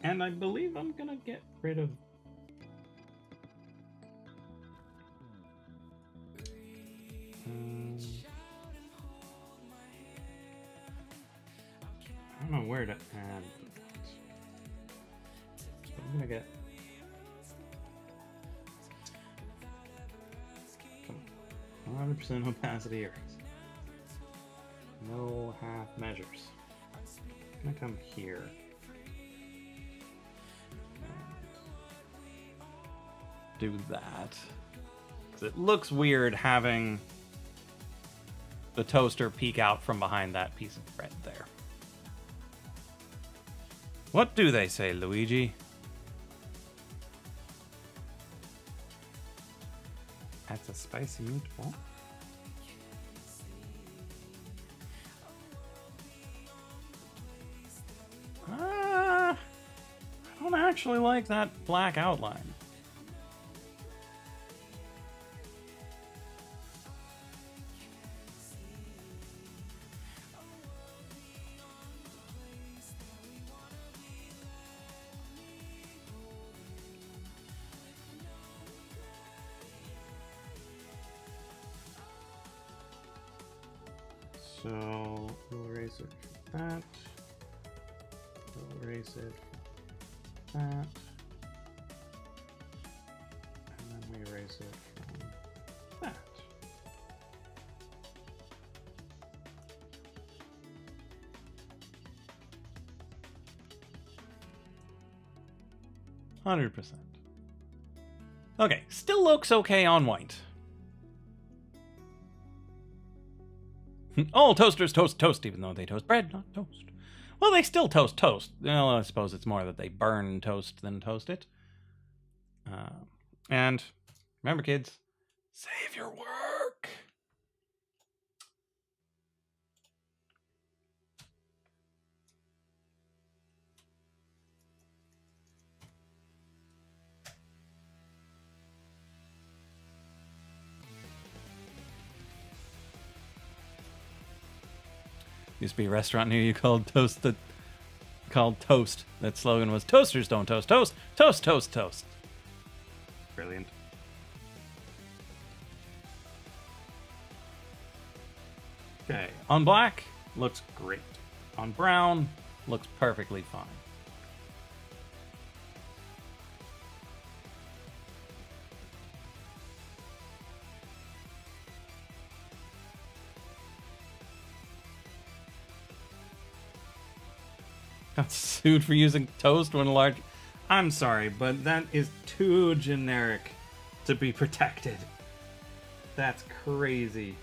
And I believe I'm gonna get rid of... I don't know where to add that. So I'm gonna get... Come on. 100% opacity erase. No half measures. I'm gonna come here. Do that. Because it looks weird having the toaster peek out from behind that piece of bread there. What do they say, Luigi? That's a spicy meatball. I don't actually like that black outline. So we'll erase it for that. We'll erase it for that. And then we erase it from that. 100%. Okay, still looks okay on white. All toasters toast toast, even though they toast bread, not toast. Well, they still toast toast. Well, I suppose it's more that they burn toast than toast it. And remember, kids, save your work. Used to be a restaurant near you called Toast. That slogan was "Toasters don't toast, toast, toast, toast, toast." Brilliant. Okay, on black looks great. On brown looks perfectly fine. Got sued for using toast when large. I'm sorry, but that is too generic to be protected. That's crazy.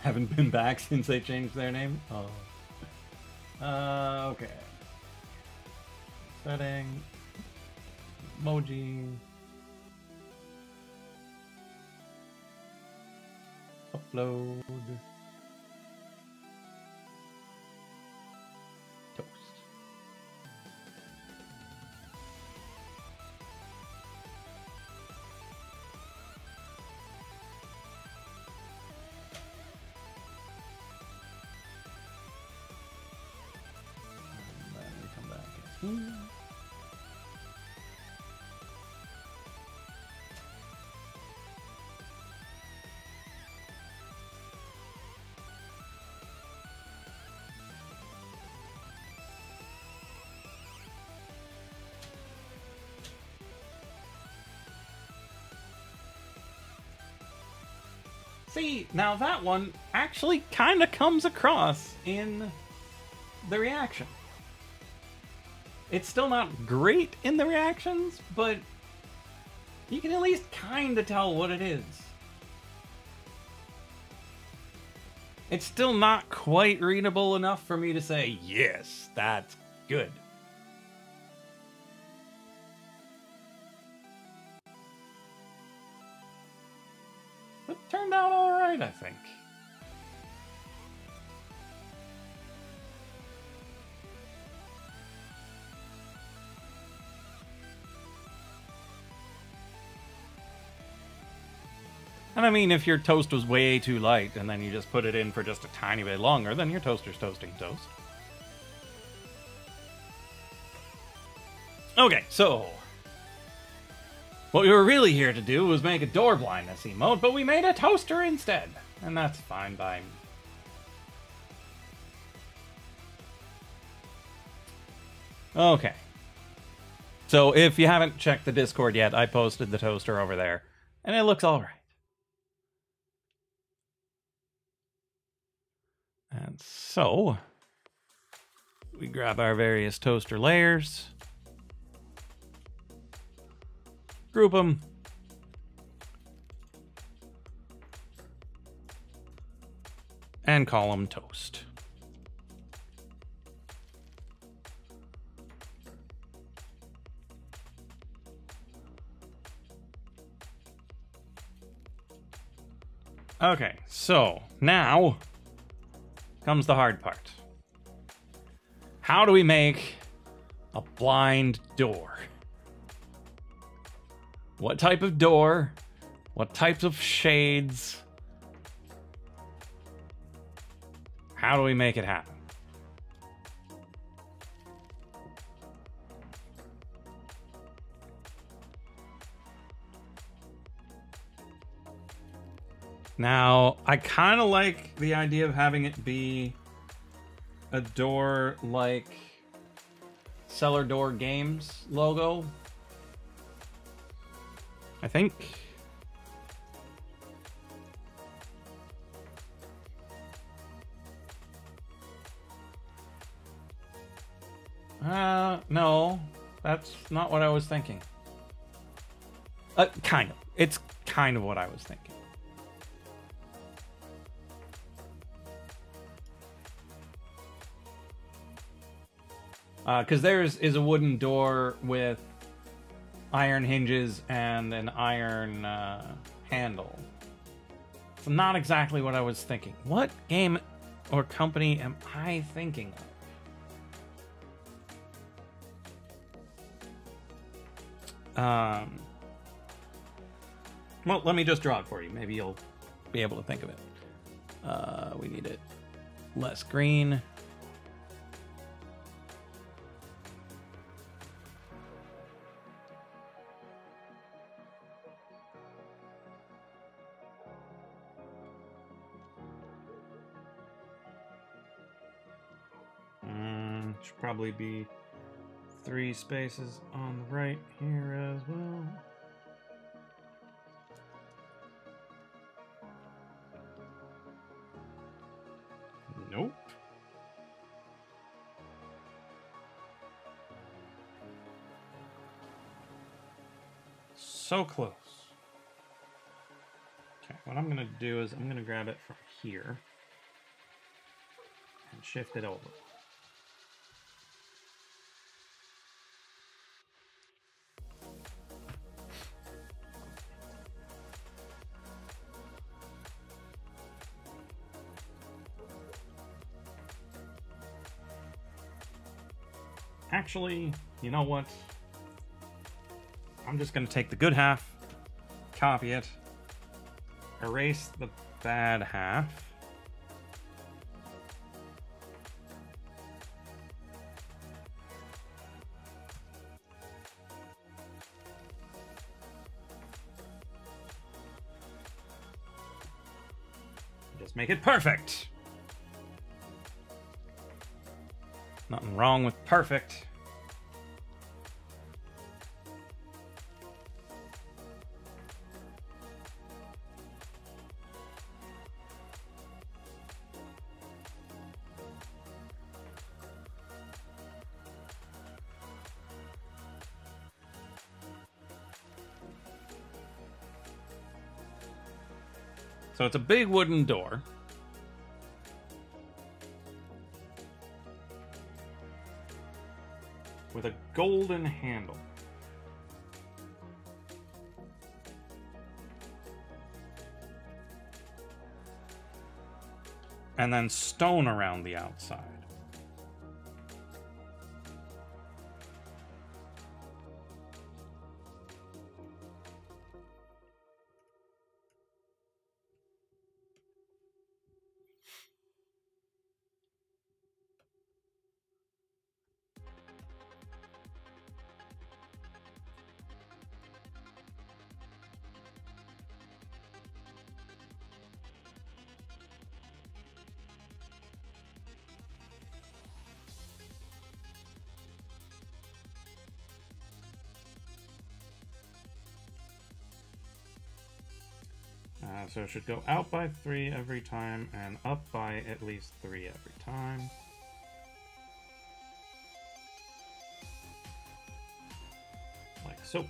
Haven't been back since they changed their name? Oh. Okay. Setting. Emoji. Upload. Toast. See, now that one actually kind of comes across in the reaction. It's still not great in the reactions, but you can at least kind of tell what it is. It's still not quite readable enough for me to say, yes, that's good. It turned out alright, I think. And I mean, if your toast was way too light and then you just put it in for just a tiny bit longer, then your toaster's toasting toast. Okay, so what we were really here to do was make a door blindness emote, but we made a toaster instead. And that's fine by me. Okay. So if you haven't checked the Discord yet, I posted the toaster over there. And it looks alright. And so we grab our various toaster layers, group them, and call them toast. Okay, so now comes the hard part. How do we make a blind door? What type of door? What types of shades? How do we make it happen? Now, I kind of like the idea of having it be a door like Cellar Door Games logo. I think. No, that's not what I was thinking. Kind of. It's kind of what I was thinking. Because theirs is a wooden door with iron hinges and an iron handle. It's not exactly what I was thinking. What game or company am I thinking of? Well, let me just draw it for you. Maybe you'll be able to think of it. We need it less green. Should probably be 3 spaces on the right here as well. Nope. So close. Okay, what I'm going to do is I'm going to grab it from here and shift it over. Actually, you know what? I'm just going to take the good half, copy it, erase the bad half. Just make it perfect. Nothing wrong with perfect. So it's a big wooden door. With a golden handle. And then stone around the outside. So it should go out by 3 every time and up by at least 3 every time. Like so.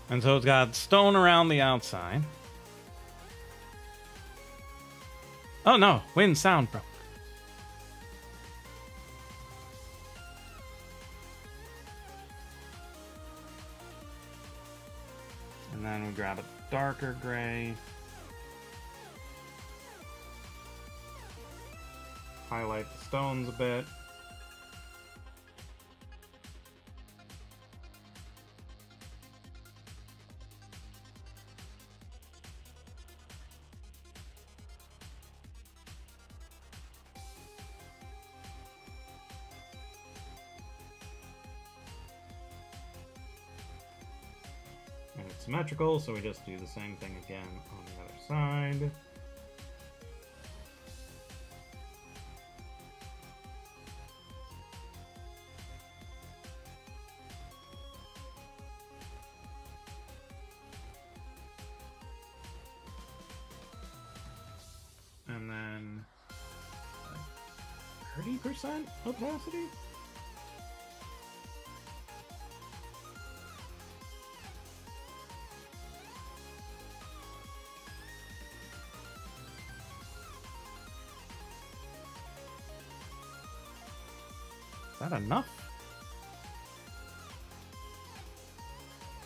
And so it's got stone around the outside. Oh no, wind sound broke. And then we grab a darker gray. highlight the stones a bit. And it's symmetrical, so we just do the same thing again on the other side. And then 30% opacity? Is that enough?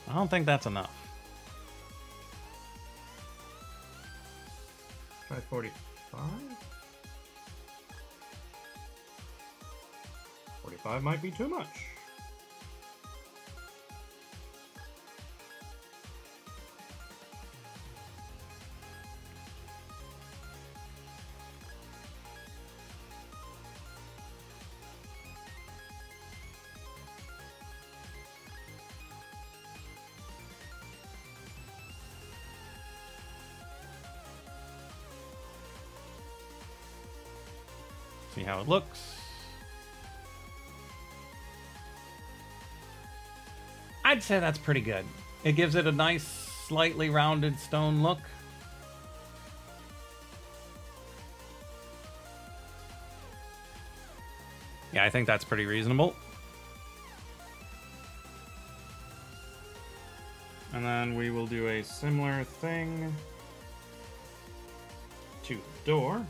I don't think that's enough. Try 45? 45 might be too much. See how it looks. I'd say that's pretty good. It gives it a nice, slightly rounded stone look. Yeah, I think that's pretty reasonable. And then we will do a similar thing to the door.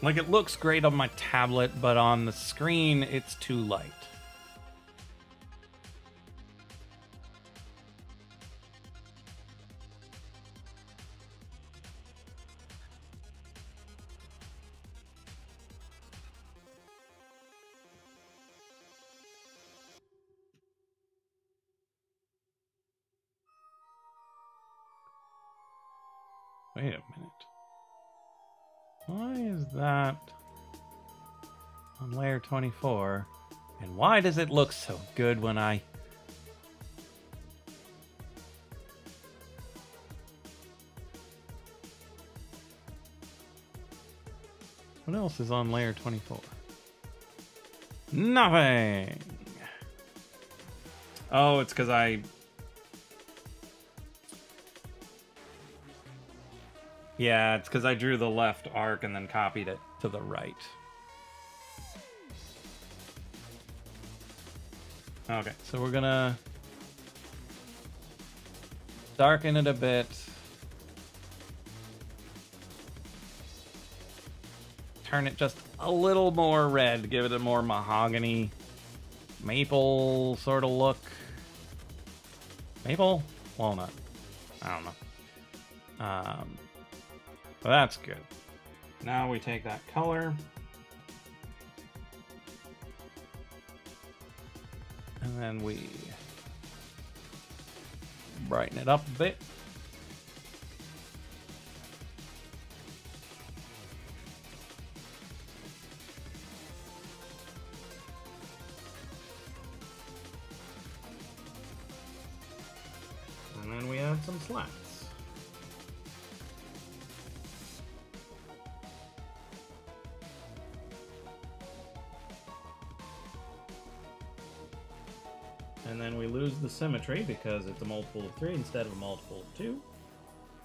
Like, it looks great on my tablet, but on the screen, it's too light. Wait a minute. Why is that on layer 24? And why does it look so good when I... What else is on layer 24? Nothing! Oh, it's because Yeah, it's because I drew the left arc and then copied it to the right. Okay, so we're gonna darken it a bit. Turn it just a little more red, give it a more mahogany, maple sort of look. Maple? Walnut. I don't know. But that's good. Now we take that color and then we brighten it up a bit. and then we add some slats. And then we lose the symmetry because it's a multiple of 3 instead of a multiple of 2.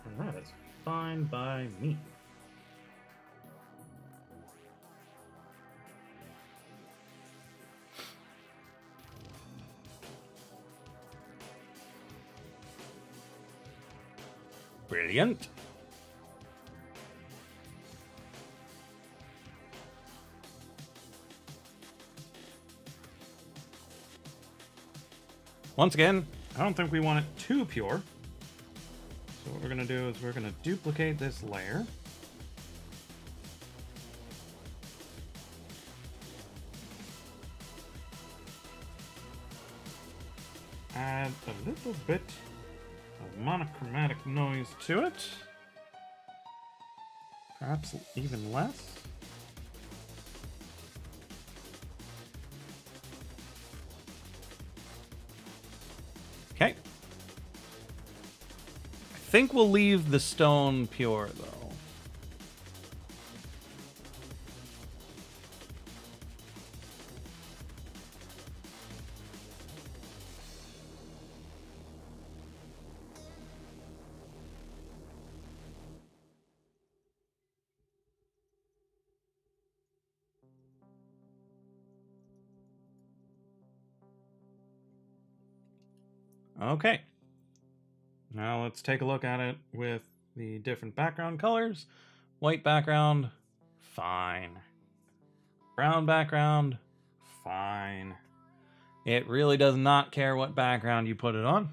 And that is fine by me. Brilliant. Once again, I don't think we want it too pure. So what we're going to do is we're going to duplicate this layer. Add a little bit of monochromatic noise to it. Perhaps even less. Okay. I think we'll leave the stone pure, though. Okay. Now let's take a look at it with the different background colors. White background, fine. Brown background, fine. It really does not care what background you put it on.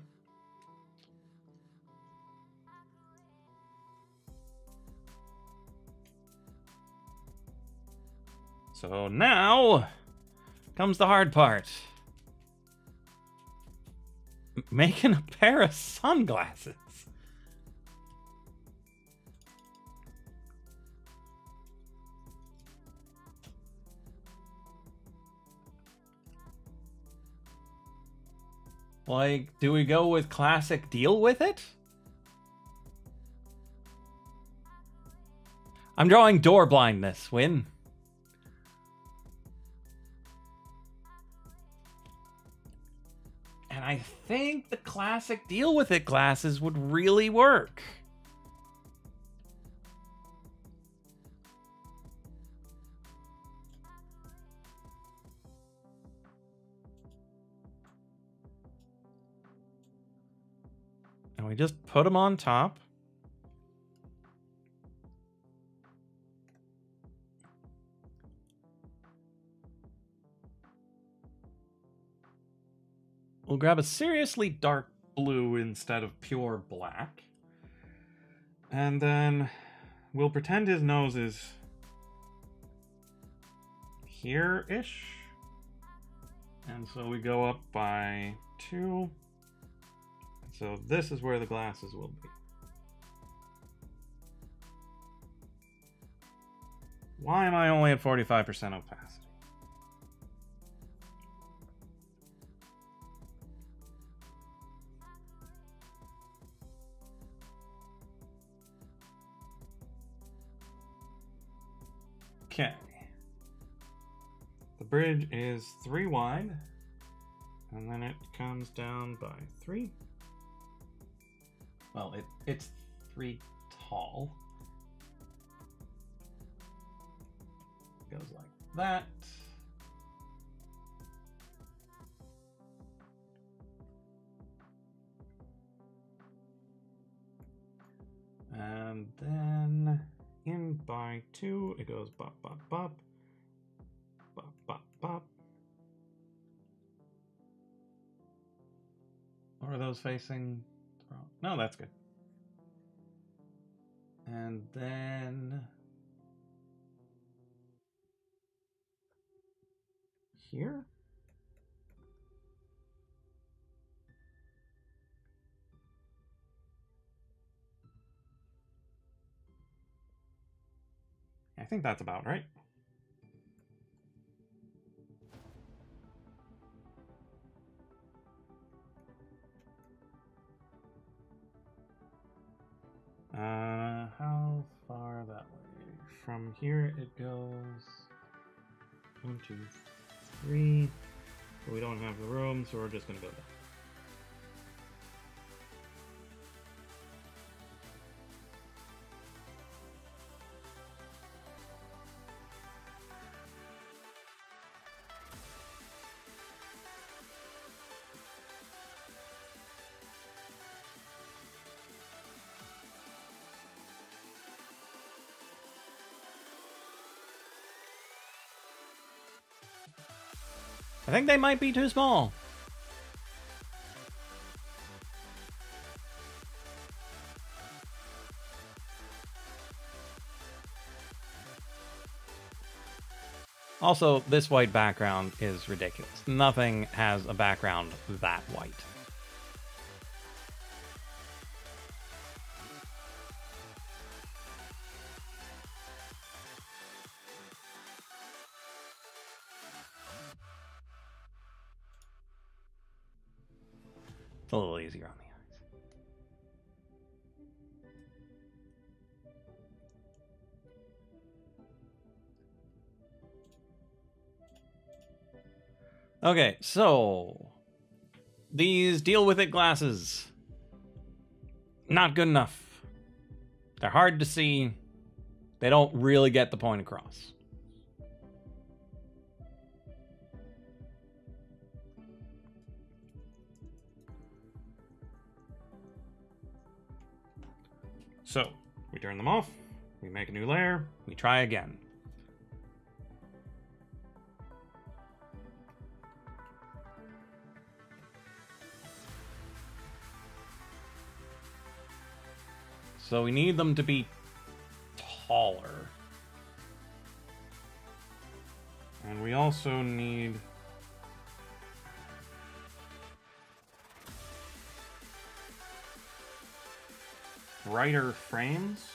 So now comes the hard part. Making a pair of sunglasses. Like, do we go with classic deal with it? I'm drawing door blindness, Win. And I think the classic deal with it glasses would really work. And we just put them on top. We'll grab a seriously dark blue instead of pure black. And then we'll pretend his nose is here-ish. And so we go up by 2. So this is where the glasses will be. Why am I only at 45% opacity? Okay. The bridge is 3 wide, and then it comes down by 3. Well, it's 3 tall. Goes like that. And then in by 2, it goes bop, bop, bop. Bop, bop, bop. Or are those facing? No, that's good. And then here. I think that's about right. How far that way? From here it goes 1, 2, 3. But we don't have the room, so we're just gonna go there. I think they might be too small. Also, this white background is ridiculous. Nothing has a background that white. It's a little easier on the eyes. Okay, so these deal with it glasses. Not good enough. They're hard to see. They don't really get the point across. So, we turn them off, we make a new layer, We try again. So we need them to be taller. and we also need brighter frames.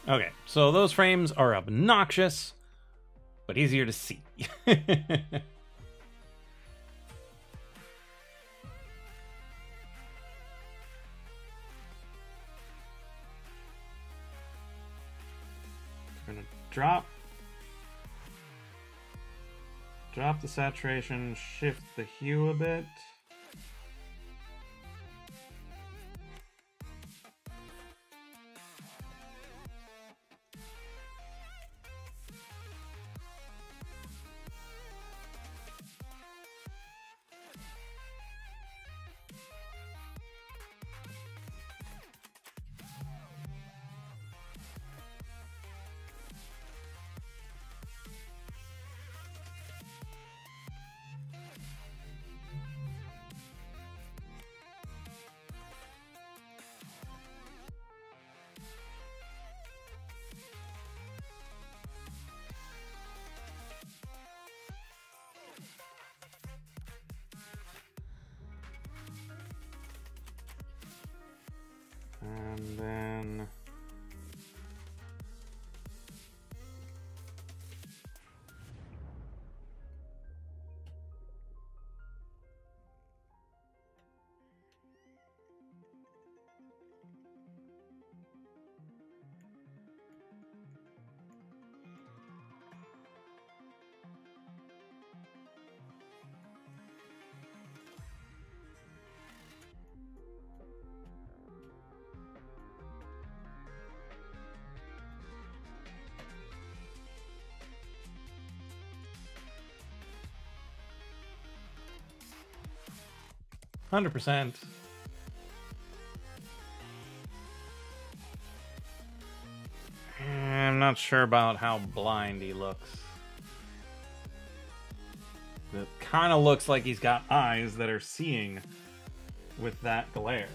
Okay, so those frames are obnoxious, but easier to see. We're gonna drop the saturation, shift the hue a bit. And then %. I'm not sure about how blind he looks. that kind of looks like he's got eyes that are seeing with that glare.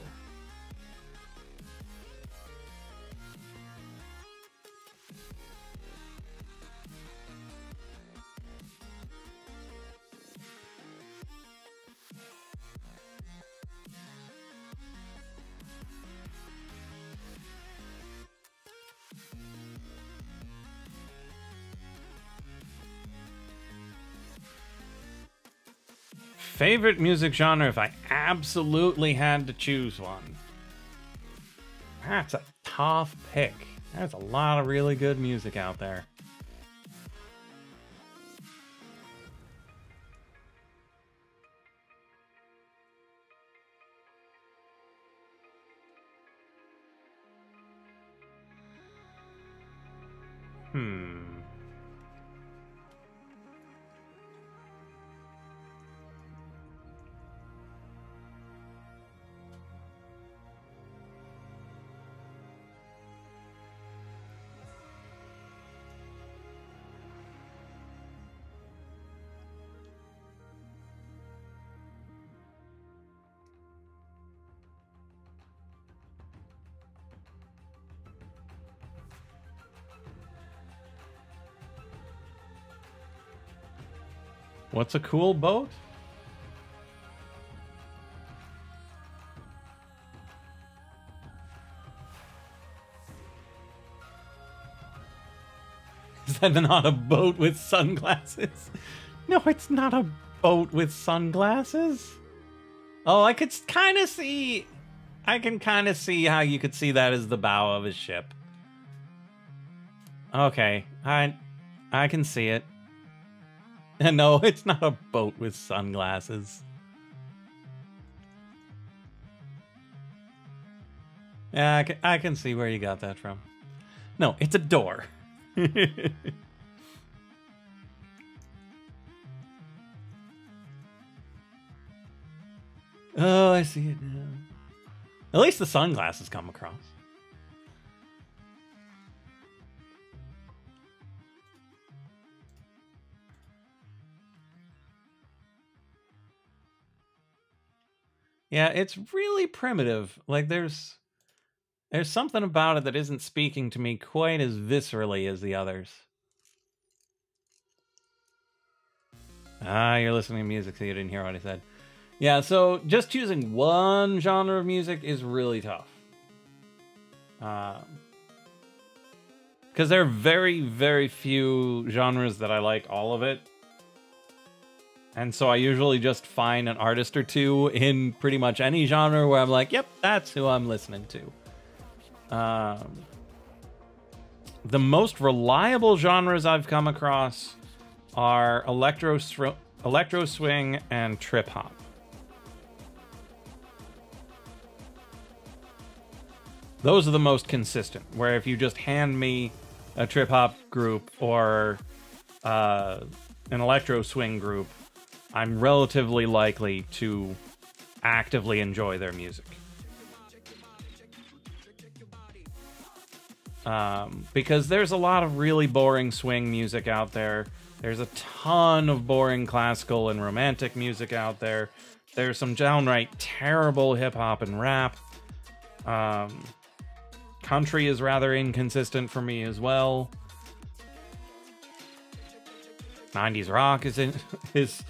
Favorite music genre if I absolutely had to choose one? That's a tough pick. There's a lot of really good music out there. What's a cool boat? Is that not a boat with sunglasses? No, it's not a boat with sunglasses. Oh, I could kind of see... I can kind of see how you could see that as the bow of his ship. Okay, I can see it. And no, it's not a boat with sunglasses. Yeah, I can see where you got that from. No, it's a door. Oh, I see it now. At least the sunglasses come across. Yeah, it's really primitive. Like, there's something about it that isn't speaking to me quite as viscerally as the others. Ah, you're listening to music, so you didn't hear what I said. Yeah, so just choosing one genre of music is really tough. Because there are very, very few genres that I like all of it. And so I usually just find an artist or two in pretty much any genre where I'm like, yep, that's who I'm listening to. The most reliable genres I've come across are electro swing and trip hop. Those are the most consistent, where if you just hand me a trip hop group or an electro swing group, I'm relatively likely to actively enjoy their music. Because there's a lot of really boring swing music out there. There's a ton of boring classical and romantic music out there. There's some downright terrible hip-hop and rap. Country is rather inconsistent for me as well. 90s rock is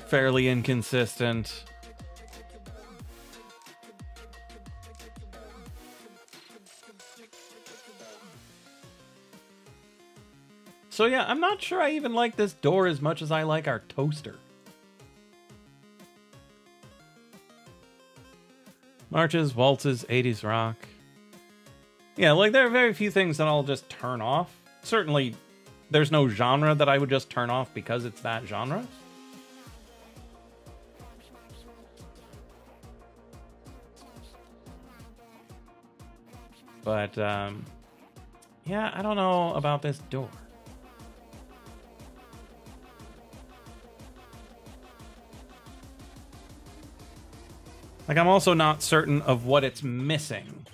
fairly inconsistent. So yeah, I'm not sure I even like this door as much as I like our toaster. Marches, waltzes, 80s rock. Yeah, like there are very few things that I'll just turn off. Certainly, there's no genre that I would just turn off because it's that genre. But, yeah, I don't know about this door. Like, I'm also not certain of what it's missing.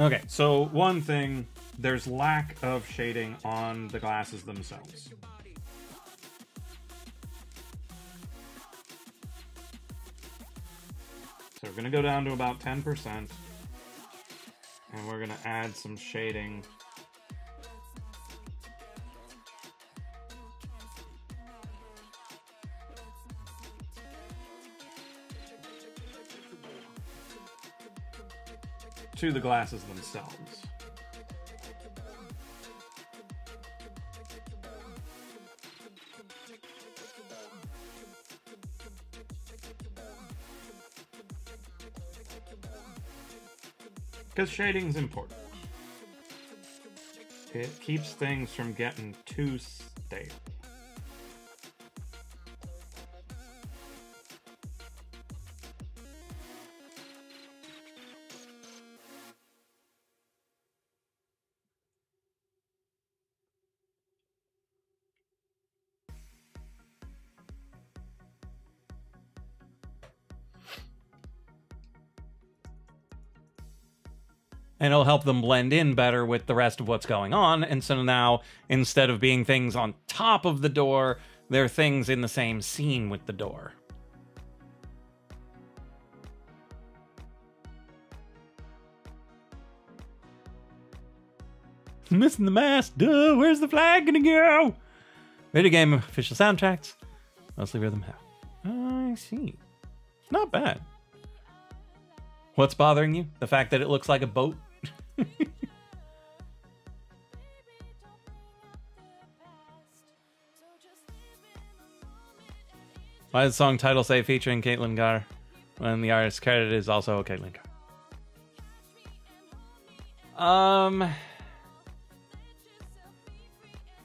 Okay, so one thing there's lack of shading on the glasses themselves. So we're going to go down to about 10%, and we're going to add some shading to the glasses themselves. Because shading's important. It keeps things from getting too stale. And it'll help them blend in better with the rest of what's going on. And so now, instead of being things on top of the door, they're things in the same scene with the door. Missing the mast. Duh, where's the flag gonna go? Video game official soundtracks. Mostly rhythm half. I see. Not bad. What's bothering you? The fact that it looks like a boat? Why does the song title say featuring Caitlin Garr when the artist credit is also Caitlin Garr?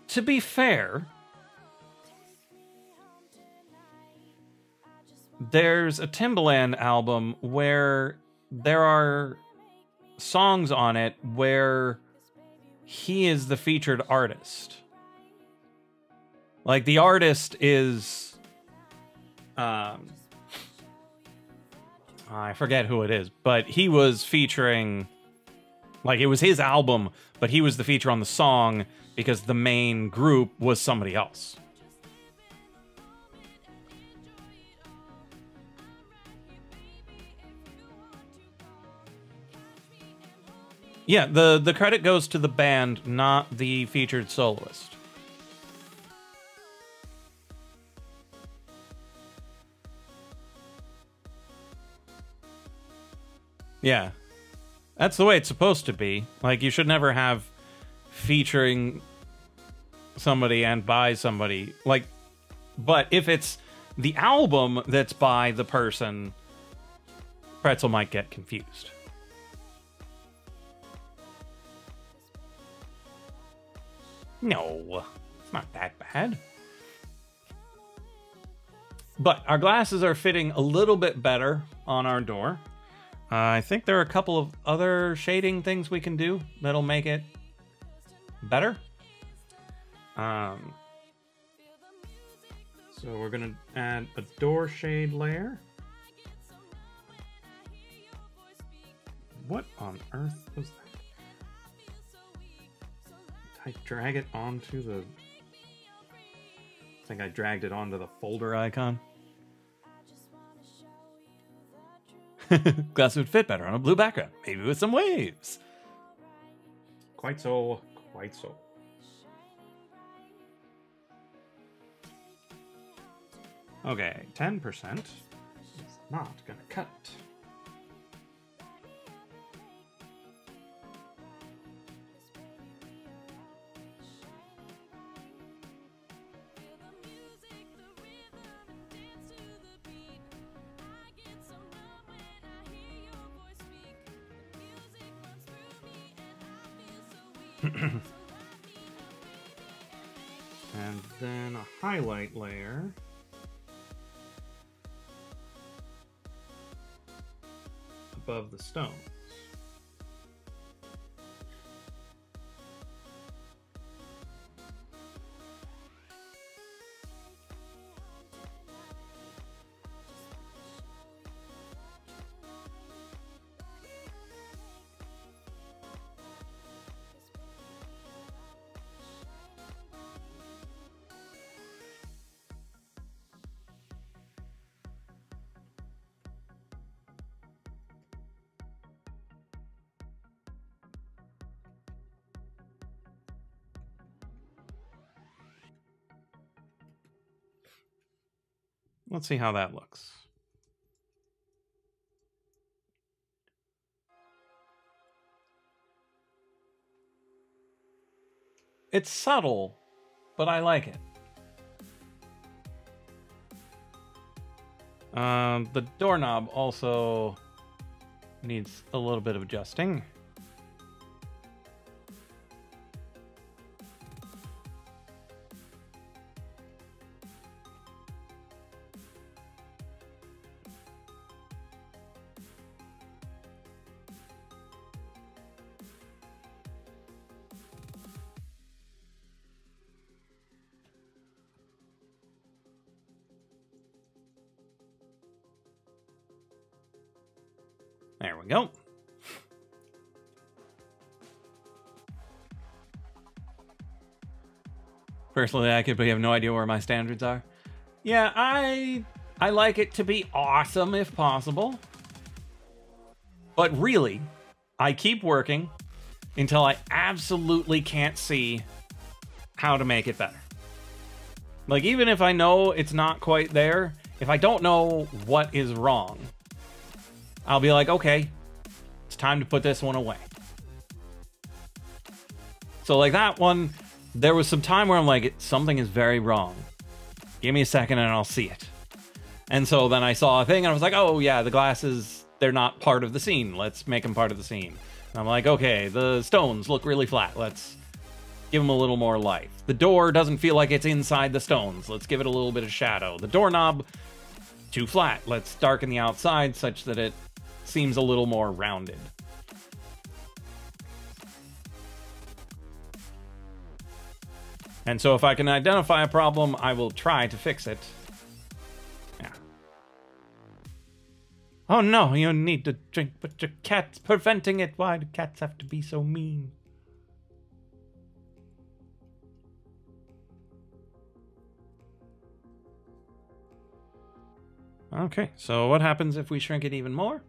To be fair, there's a Timbaland album where there are songs on it where he is the featured artist. Like, the artist is... I forget who it is, but he was featuring... Like, it was his album, but he was the feature on the song because the main group was somebody else. Yeah, the credit goes to the band, not the featured soloist. Yeah. That's the way it's supposed to be. Like, you should never have featuring somebody and by somebody. Like, but if it's the album that's by the person, Pretzel might get confused. No, it's not that bad. But our glasses are fitting a little bit better on our door. I think there are a couple of other shading things we can do that'll make it better. So we're going to add a door shade layer. What on earth was that? Did I drag it onto the... I think I dragged it onto the folder icon. Glass would fit better on a blue background, maybe with some waves. Quite so, quite so. Okay, 10% is not gonna cut. And then a highlight layer. Above the stones. Let's see how that looks. It's subtle, but I like it. The doorknob also needs a little bit of adjusting. There we go. Personally, I could have no idea where my standards are. Yeah, I like it to be awesome if possible. But really, I keep working until I absolutely can't see how to make it better. Like, even if I know it's not quite there, if I don't know what is wrong, I'll be like, okay, it's time to put this one away. So like that one, there was some time where I'm like, something is very wrong. Give me a second and I'll see it. And so then I saw a thing and I was like, oh yeah, the glasses, they're not part of the scene. Let's make them part of the scene. And I'm like, okay, the stones look really flat. Let's give them a little more life. The door doesn't feel like it's inside the stones. Let's give it a little bit of shadow. The doorknob, too flat. Let's darken the outside such that it seems a little more rounded. And so if I can identify a problem, I will try to fix it. Yeah. Oh no, you need to drink, but your cat's preventing it. Why do cats have to be so mean? Okay, so what happens if we shrink it even more?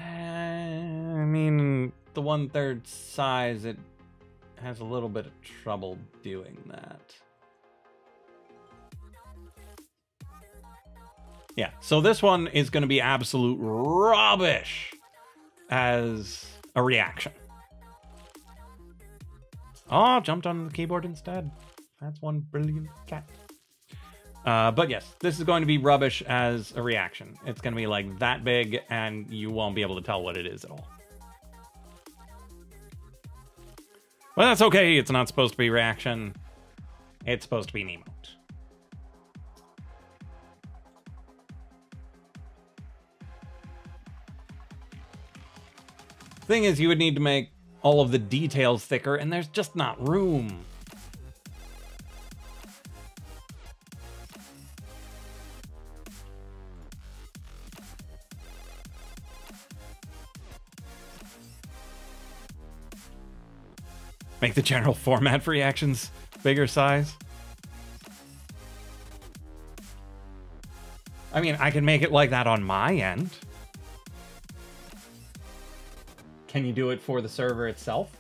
I mean, the 1/3 size, it has a little bit of trouble doing that. Yeah, so this one is going to be absolute rubbish as a reaction. Oh, jumped on the keyboard instead. That's one brilliant cat. But yes, this is going to be rubbish as a reaction. It's going to be like that big, and you won't be able to tell what it is at all. Well, that's okay. It's not supposed to be reaction. It's supposed to be an emote. Thing is, you would need to make all of the details thicker, and there's just not room. Make the general format for reactions bigger size. I mean, I can make it like that on my end. Can you do it for the server itself?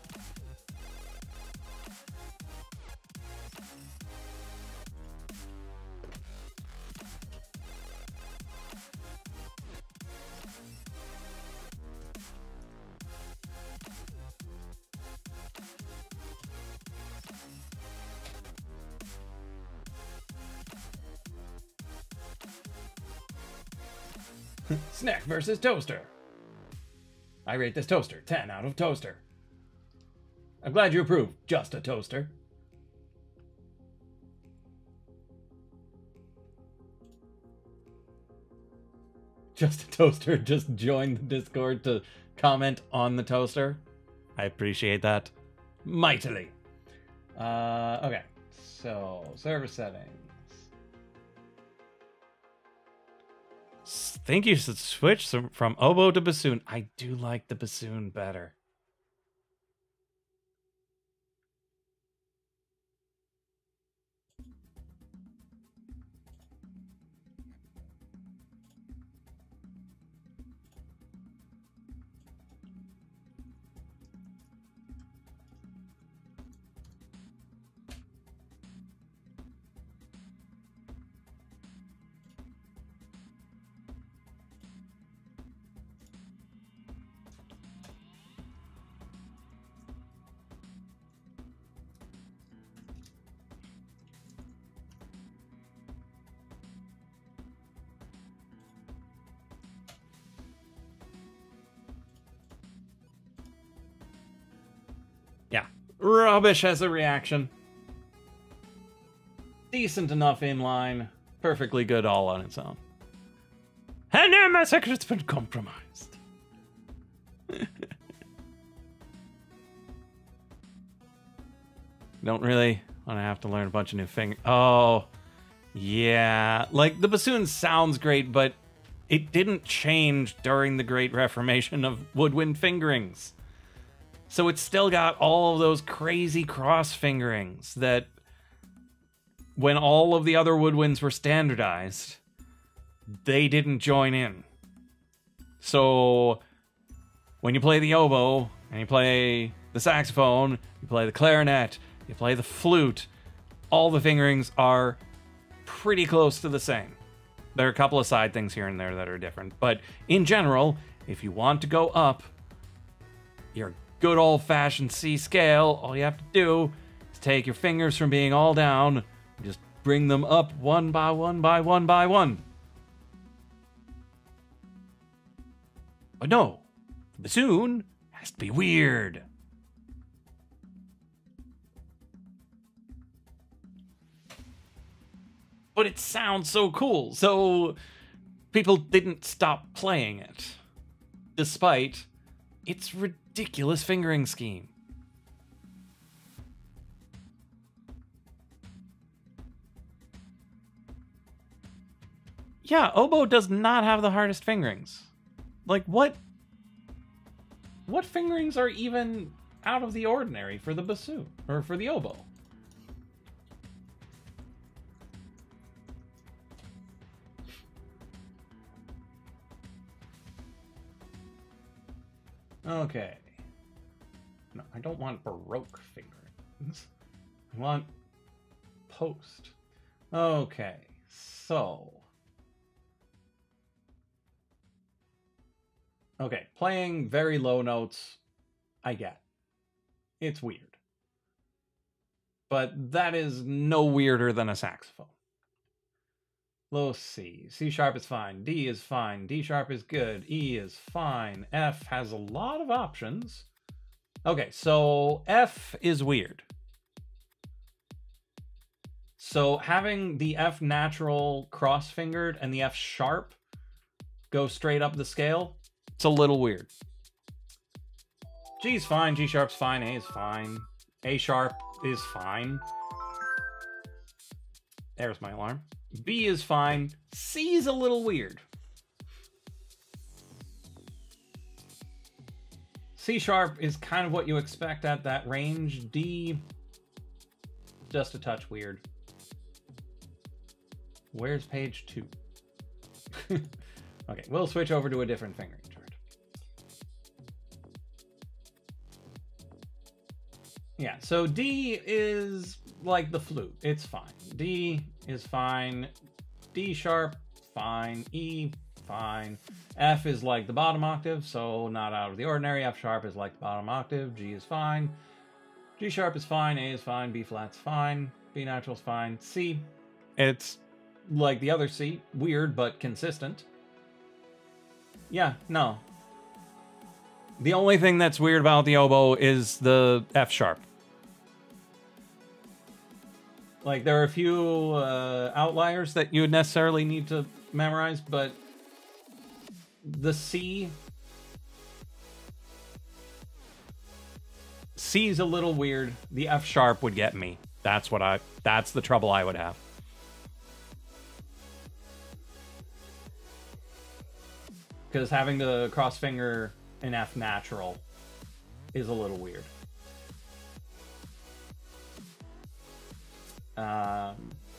Snack versus toaster. I rate this toaster 10 out of toaster. I'm glad you approve. Just a toaster. Just a toaster just joined the Discord to comment on the toaster. I appreciate that mightily. Okay, so server settings. Think you should switch from oboe to bassoon. I do like the bassoon better. rubbish as a reaction. Decent enough inline. Perfectly good all on its own. And now my secret's been compromised. Don't really want to have to learn a bunch of new fingers. Oh, yeah. Like, the bassoon sounds great, but it didn't change during the Great Reformation of woodwind fingerings. So it's still got all of those crazy cross fingerings that, when all of the other woodwinds were standardized, they didn't join in. So when you play the oboe, and you play the saxophone, you play the clarinet, you play the flute, all the fingerings are pretty close to the same. There are a couple of side things here and there that are different, but in general, if you want to go up your good old-fashioned C scale, all you have to do is take your fingers from being all down and just bring them up one by one by one by one. But no, the bassoon has to be weird. But it sounds so cool, so people didn't stop playing it, despite its ridiculous fingering scheme. Yeah, oboe does not have the hardest fingerings. Like, what fingerings are even out of the ordinary for the bassoon, or for the oboe? Okay. No, I don't want Baroque fingerings. I want post. Okay, so. Okay, playing very low notes, I get. It's weird. But that is no weirder than a saxophone. Low C. C sharp is fine. D is fine. D sharp is good. E is fine. F has a lot of options. Okay, so F is weird. So having the F natural cross-fingered and the F sharp go straight up the scale, it's a little weird. G's fine. G sharp's fine. A is fine. A sharp is fine. There's my alarm. B is fine. C is a little weird. C sharp is kind of what you expect at that range. D, just a touch weird. Where's page 2? Okay, we'll switch over to a different fingering chart. Yeah, so D is like the flute. It's fine. D is fine. D sharp, fine. E, fine. F is like the bottom octave, so not out of the ordinary. F sharp is like the bottom octave. G is fine. G sharp is fine. A is fine. B flat's fine. B natural's fine. C, it's like the other C. Weird, but consistent. Yeah, no. The only thing that's weird about the oboe is the F sharp. Like, there are a few outliers that you would necessarily need to memorize, but the C's a little weird. The F sharp would get me. That's the trouble I would have. Because having the cross finger in F natural is a little weird.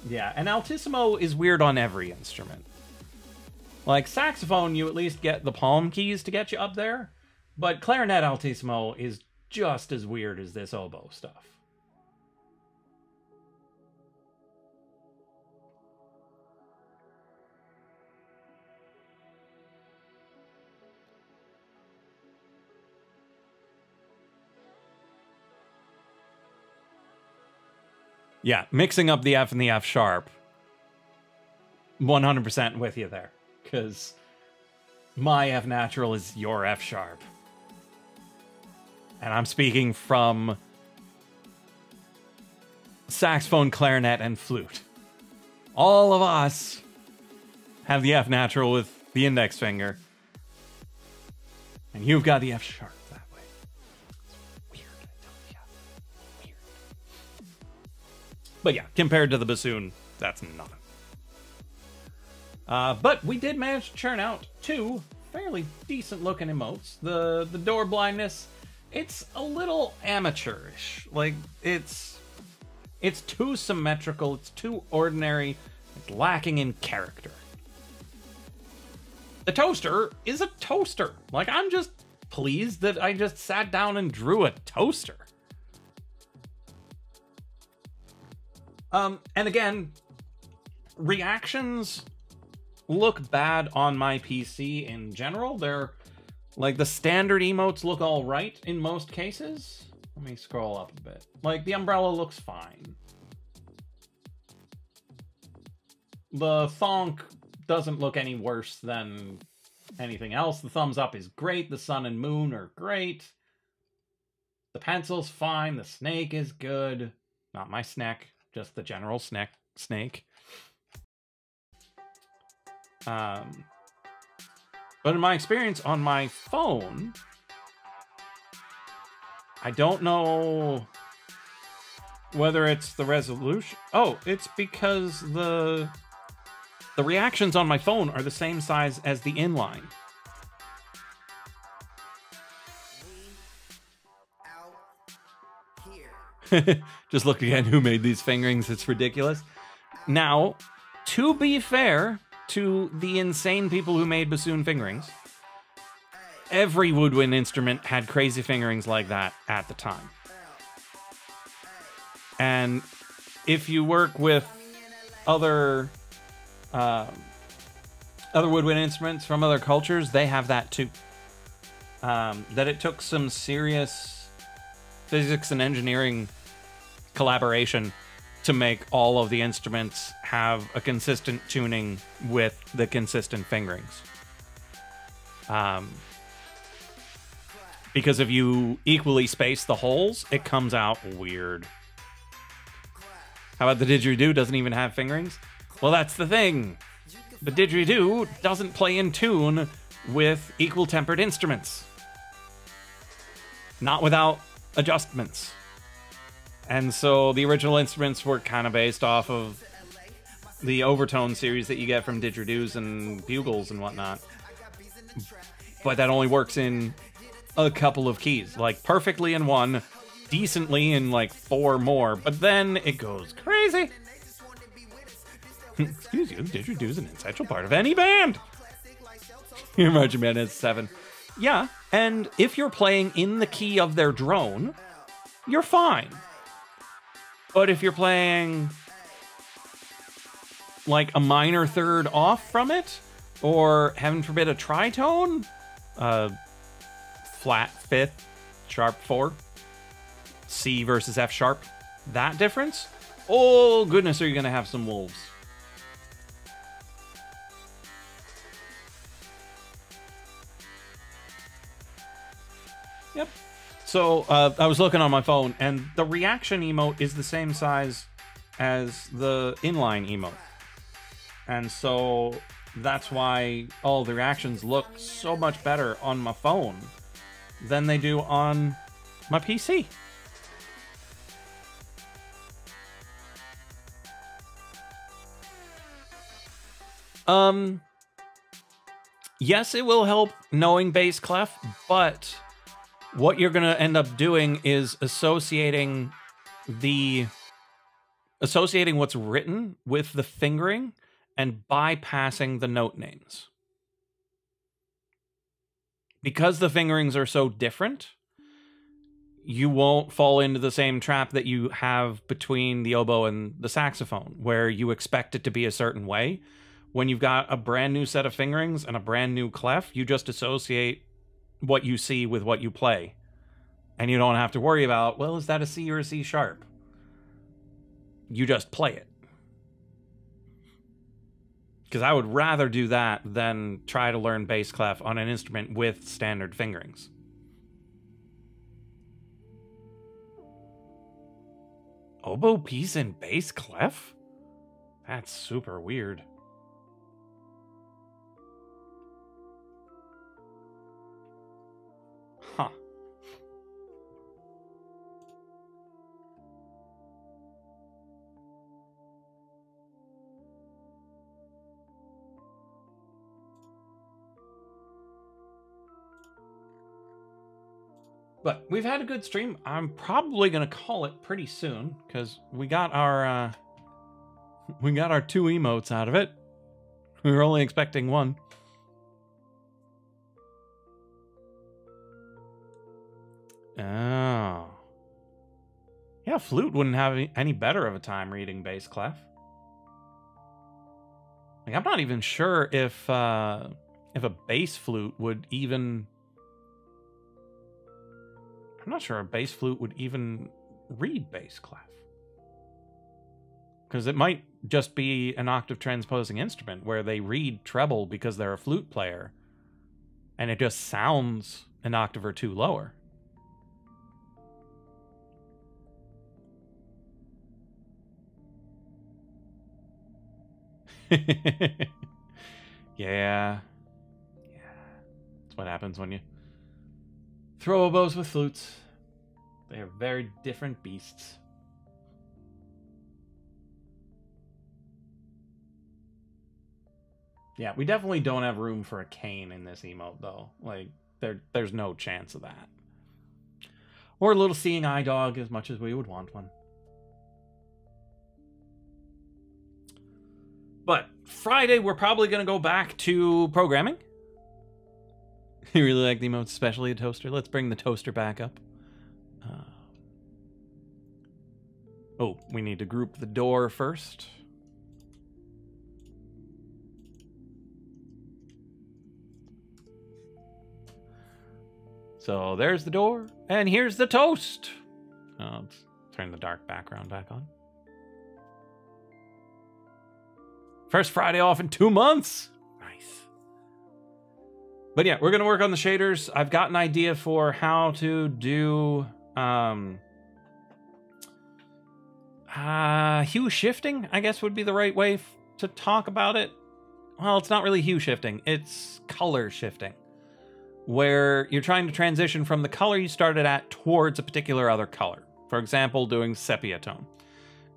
Yeah, and altissimo is weird on every instrument. Like saxophone, you at least get the palm keys to get you up there, but clarinet altissimo is just as weird as this oboe stuff. Yeah, mixing up the F and the F sharp. 100% with you there. Because my F natural is your F sharp. And I'm speaking from saxophone, clarinet, and flute. All of us have the F natural with the index finger. And you've got the F sharp that way. It's weird, I tell you. Weird. But yeah, compared to the bassoon, that's nothing. But we did manage to churn out 2 fairly decent looking emotes. The door blindness, it's a little amateurish. Like, it's too symmetrical, it's too ordinary, it's lacking in character. The toaster is a toaster. Like, I'm just pleased that I just sat down and drew a toaster. And again, reactions look bad on my PC in general. They're like, the standard emotes look all right in most cases. Let me scroll up a bit. Like, the umbrella looks fine. The thonk doesn't look any worse than anything else. The thumbs up is great. The sun and moon are great. The pencil's fine. The snake is good. Not my snack, just the general snake. But in my experience on my phone, I don't know whether it's the resolution. Oh, it's because the reactions on my phone are the same size as the inline. Just look again who made these fingerings. It's ridiculous. Now, to be fair to the insane people who made bassoon fingerings, every woodwind instrument had crazy fingerings like that at the time. And if you work with other woodwind instruments from other cultures, they have that too. That it took some serious physics and engineering collaboration to make all of the instruments have a consistent tuning with the consistent fingerings. Because if you equally space the holes, it comes out weird. How about the didgeridoo doesn't even have fingerings? Well, that's the thing. The didgeridoo doesn't play in tune with equal tempered instruments. Not without adjustments. And so the original instruments were kind of based off of the overtone series that you get from didgeridoos and bugles and whatnot. But that only works in a couple of keys. Like, perfectly in one, decently in like 4 more, but then it goes crazy. Excuse you, didgeridoo is an essential part of any band. Your marching band has 7. Yeah, and if you're playing in the key of their drone, you're fine. But if you're playing like a minor third off from it, or heaven forbid a tritone, flat 5th, sharp 4, C versus F sharp, that difference, oh goodness, are you gonna have some wolves. Yep. So I was looking on my phone, and the reaction emote is the same size as the inline emote. And so that's why all the reactions look so much better on my phone than they do on my PC. Yes, it will help knowing bass clef, but what you're going to end up doing is associating what's written with the fingering and bypassing the note names. Because the fingerings are so different, you won't fall into the same trap that you have between the oboe and the saxophone, where you expect it to be a certain way. When you've got a brand new set of fingerings and a brand new clef, you just associate what you see with what you play. And you don't have to worry about, well, is that a C or a C sharp? You just play it. Because I would rather do that than try to learn bass clef on an instrument with standard fingerings. Oboe, piece, and bass clef? That's super weird. Huh. But we've had a good stream. I'm probably gonna call it pretty soon because we got our 2 emotes out of it. We were only expecting 1. Oh. Yeah, flute wouldn't have any better of a time reading bass clef. Like, I'm not even sure if a bass flute would even... I'm not sure a bass flute would even read bass clef. Because it might just be an octave transposing instrument where they read treble because they're a flute player. And it just sounds an octave or 2 lower. Yeah. That's what happens when you throw oboes with flutes. They are very different beasts. Yeah, we definitely don't have room for a cane in this emote, though. Like, there's no chance of that. Or a little seeing eye dog, as much as we would want one. But Friday, we're probably going to go back to programming. You really like the emotes, especially a toaster? Let's bring the toaster back up. Oh, we need to group the door first. So there's the door, and here's the toast. Let's turn the dark background back on. First Friday off in 2 months. Nice. But yeah, we're going to work on the shaders. I've got an idea for how to do hue shifting, I guess would be the right way to talk about it. Well, it's not really hue shifting. It's color shifting, where you're trying to transition from the color you started at towards a particular other color. For example, doing sepia tone.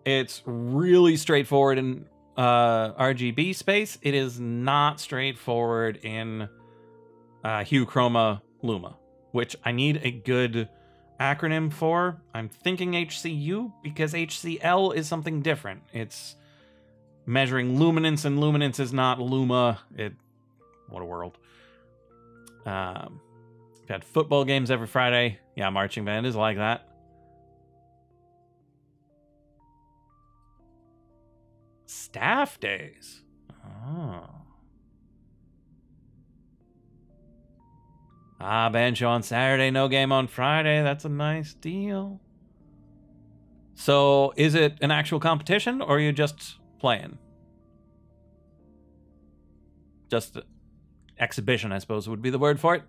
It's really straightforward in RGB space. It is not straightforward in hue chroma luma, which I need a good acronym for. I'm thinking HCU because HCL is something different. It's measuring luminance, and luminance is not luma. What a world. We've had football games every Friday. Yeah, marching band is like that. Staff days. Oh. Band show on Saturday, no game on Friday. That's a nice deal. So, is it an actual competition, or are you just playing? Just exhibition, I suppose, would be the word for it.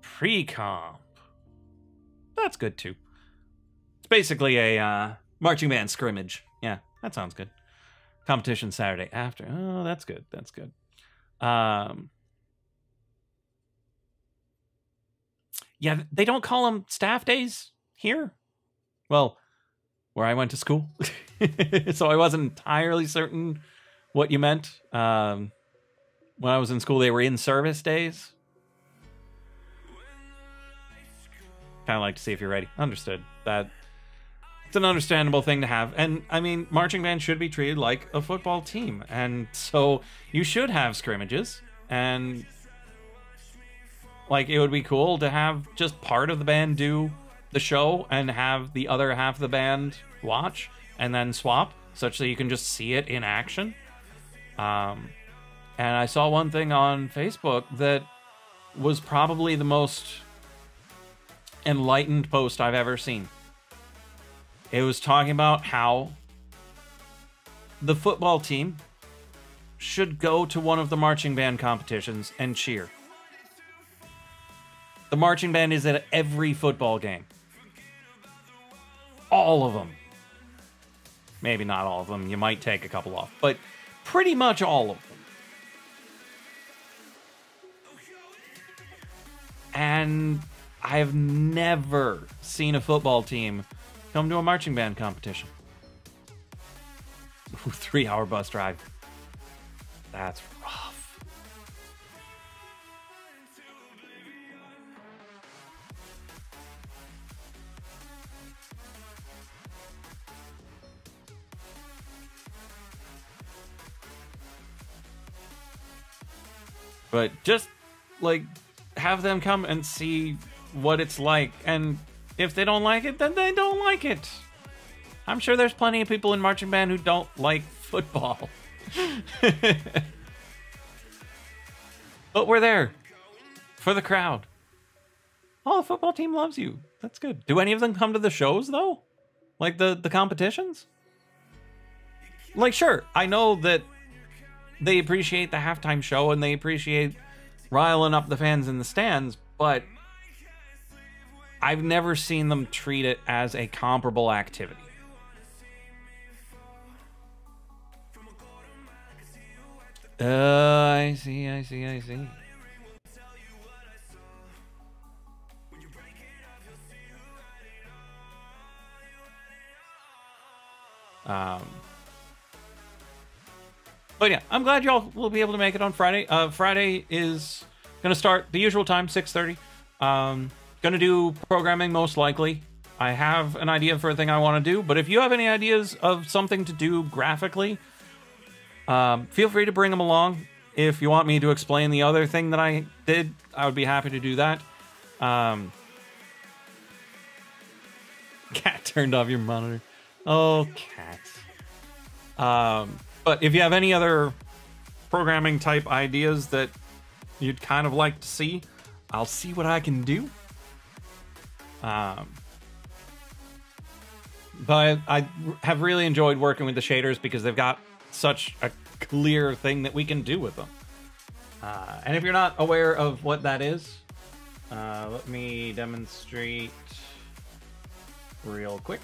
Pre-comp. That's good, too. It's basically a marching band scrimmage. Yeah, that sounds good. Competition Saturday after. Oh, that's good. That's good. Yeah, they don't call them staff days here. Well, where I went to school. So I wasn't entirely certain what you meant. When I was in school, they were in-service days. Kind of like to see if you're ready. Understood. It's an understandable thing to have. And, I mean, marching band should be treated like a football team. And so you should have scrimmages. And, like, it would be cool to have just part of the band do the show and have the other half of the band watch and then swap, such that you can just see it in action. And I saw one thing on Facebook that was probably the most enlightened post I've ever seen. It was talking about how the football team should go to one of the marching band competitions and cheer. The marching band is at every football game. all of them. Maybe not all of them. You might take a couple off, but pretty much all of them. And I've never seen a football team come to a marching band competition. Ooh, 3-hour bus drive. That's rough. But just, like, have them come and see what it's like. And if they don't like it, then they don't like it. I'm sure there's plenty of people in marching band who don't like football. But we're there for the crowd. Oh, the football team loves you. That's good. Do any of them come to the shows, though? Like the competitions? Like, sure, I know that they appreciate the halftime show and they appreciate riling up the fans in the stands, but I've never seen them treat it as a comparable activity. I see. But yeah, I'm glad y'all will be able to make it on Friday. Friday is gonna start the usual time, 6:30. Gonna do programming most likely. I have an idea for a thing I want to do, but if you have any ideas of something to do graphically, feel free to bring them along. If you want me to explain the other thing that I did, I would be happy to do that. Cat turned off your monitor. Oh, cats. But if you have any other programming type ideas that you'd kind of like to see, I'll see what I can do. But I have really enjoyed working with the shaders because they've got such a clear thing that we can do with them. And if you're not aware of what that is, let me demonstrate real quick.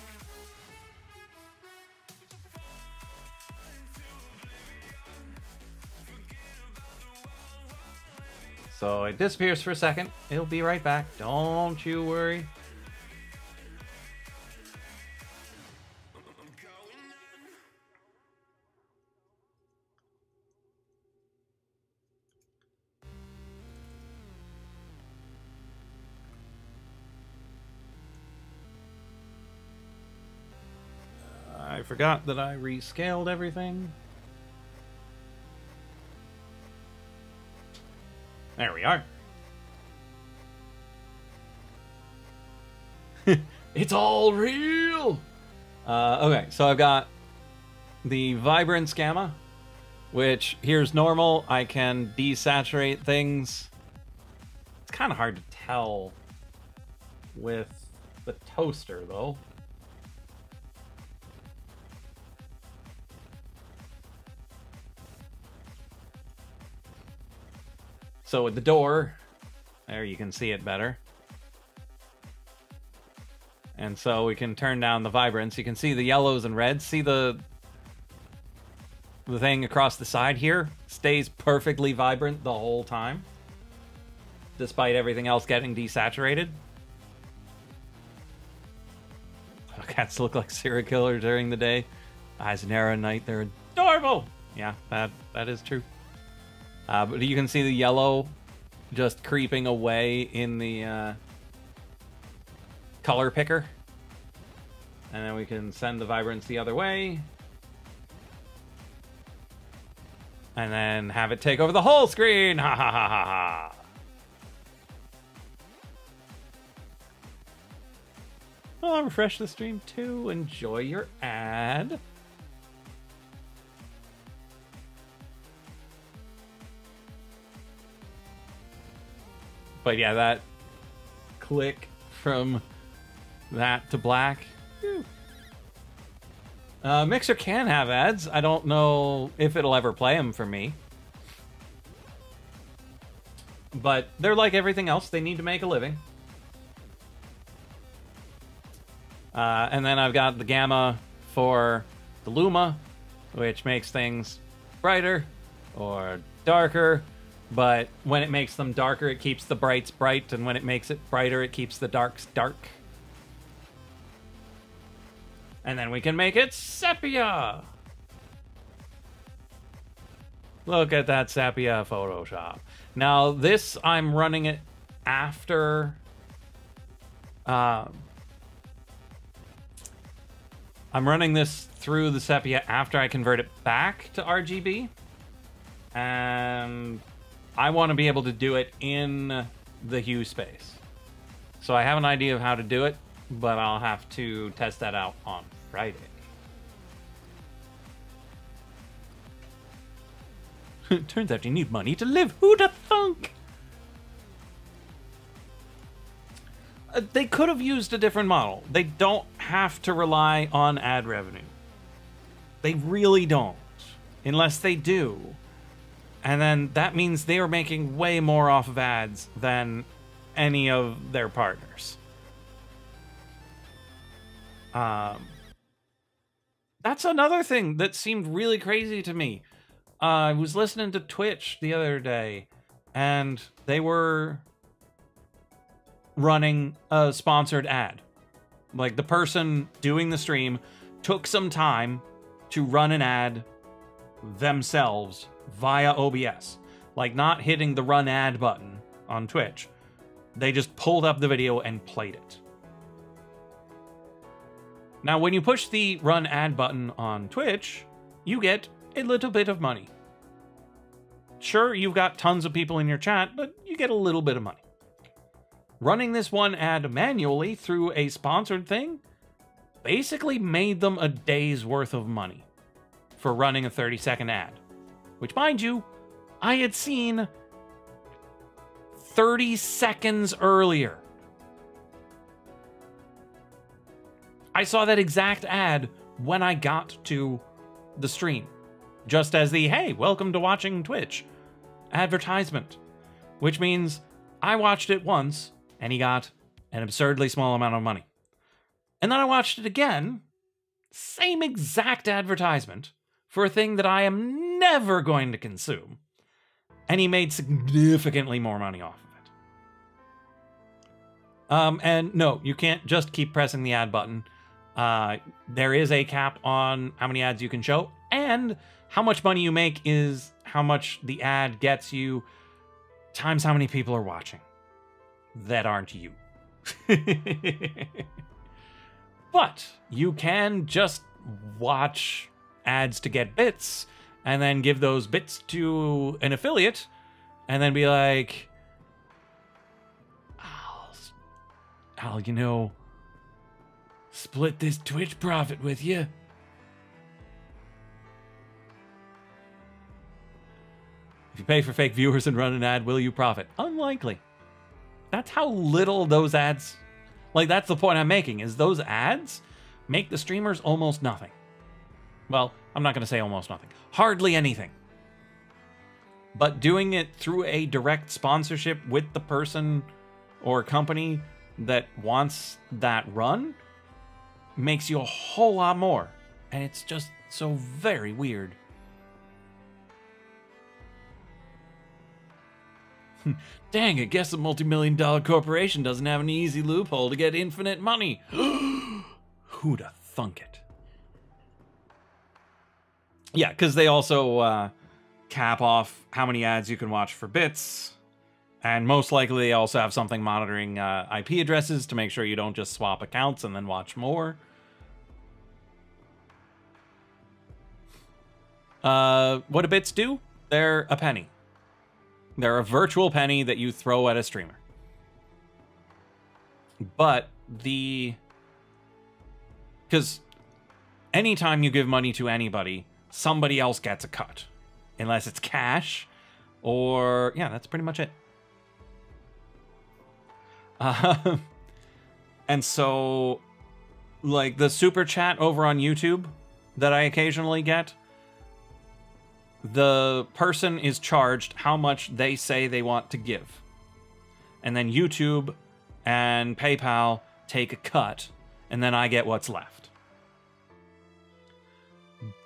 So it disappears for a second. It'll be right back. Don't you worry. I forgot that I rescaled everything. There we are. It's all real! Okay, so I've got the Vibrance Gamma, which here's normal. I can desaturate things. It's kind of hard to tell with the toaster, though. So with the door, there you can see it better. And so we can turn down the vibrance. You can see the yellows and reds. See the thing across the side here? Stays perfectly vibrant the whole time, despite everything else getting desaturated. Oh, cats look like serial killers during the day. Eyes narrow at night. They're adorable. Yeah, that is true. But you can see the yellow just creeping away in the color picker. And then we can send the vibrance the other way. And then have it take over the whole screen. Ha ha ha ha ha. Well, I'll refresh the stream too. Enjoy your ad. But yeah, that click from that to black. Mixer can have ads. I don't know if it'll ever play them for me. But they're like everything else. They need to make a living. And then I've got the gamma for the Luma, which makes things brighter or darker. But when it makes them darker, it keeps the brights bright. And when it makes it brighter, it keeps the darks dark. And then we can make it sepia. Look at that sepia Photoshop. Now, this, I'm running it after... I'm running this through the sepia after I convert it back to RGB. And I want to be able to do it in the hue space. So I have an idea of how to do it, but I'll have to test that out on Friday. Turns out you need money to live. Who'da thunk? They could have used a different model. They don't have to rely on ad revenue. They really don't. Unless they do. And then that means they are making way more off of ads than any of their partners. That's another thing that seemed really crazy to me. I was listening to Twitch the other day, and they were running a sponsored ad. Like, the person doing the stream took some time to run an ad themselves via OBS. Like, not hitting the run ad button on Twitch. They just pulled up the video and played it. Now, when you push the run ad button on Twitch, you get a little bit of money. Sure, you've got tons of people in your chat, but you get a little bit of money. Running this one ad manually through a sponsored thing basically made them a day's worth of money for running a 30-second ad. Which, mind you, I had seen 30 seconds earlier. I saw that exact ad when I got to the stream. Just as the, hey, welcome to watching Twitch advertisement. Which means I watched it once, and he got an absurdly small amount of money. And then I watched it again, same exact advertisement, for a thing that I am never going to consume. And he made significantly more money off of it. And no, you can't just keep pressing the ad button. There is a cap on how many ads you can show, and how much money you make is how much the ad gets you times how many people are watching that aren't you. But you can just watch ads to get bits and then give those bits to an affiliate and then be like, I'll you know, split this Twitch profit with you. If you pay for fake viewers and run an ad, will you profit? Unlikely. That's how little those ads... Like, that's the point I'm making, is those ads make the streamers almost nothing. Well, I'm not going to say almost nothing. Hardly anything. But doing it through a direct sponsorship with the person or company that wants that run makes you a whole lot more. And it's just so very weird. Dang, I guess a multi-million-dollar corporation doesn't have an easy loophole to get infinite money. Who'da thunk it? Yeah, because they also cap off how many ads you can watch for bits. And most likely they also have something monitoring IP addresses to make sure you don't just swap accounts and then watch more. What do bits do? They're a penny. They're a virtual penny that you throw at a streamer. But because anytime you give money to anybody, somebody else gets a cut. Unless it's cash or... Yeah, that's pretty much it. And so, like, the super chat over on YouTube that I occasionally get, the person is charged how much they say they want to give. And then YouTube and PayPal take a cut and then I get what's left.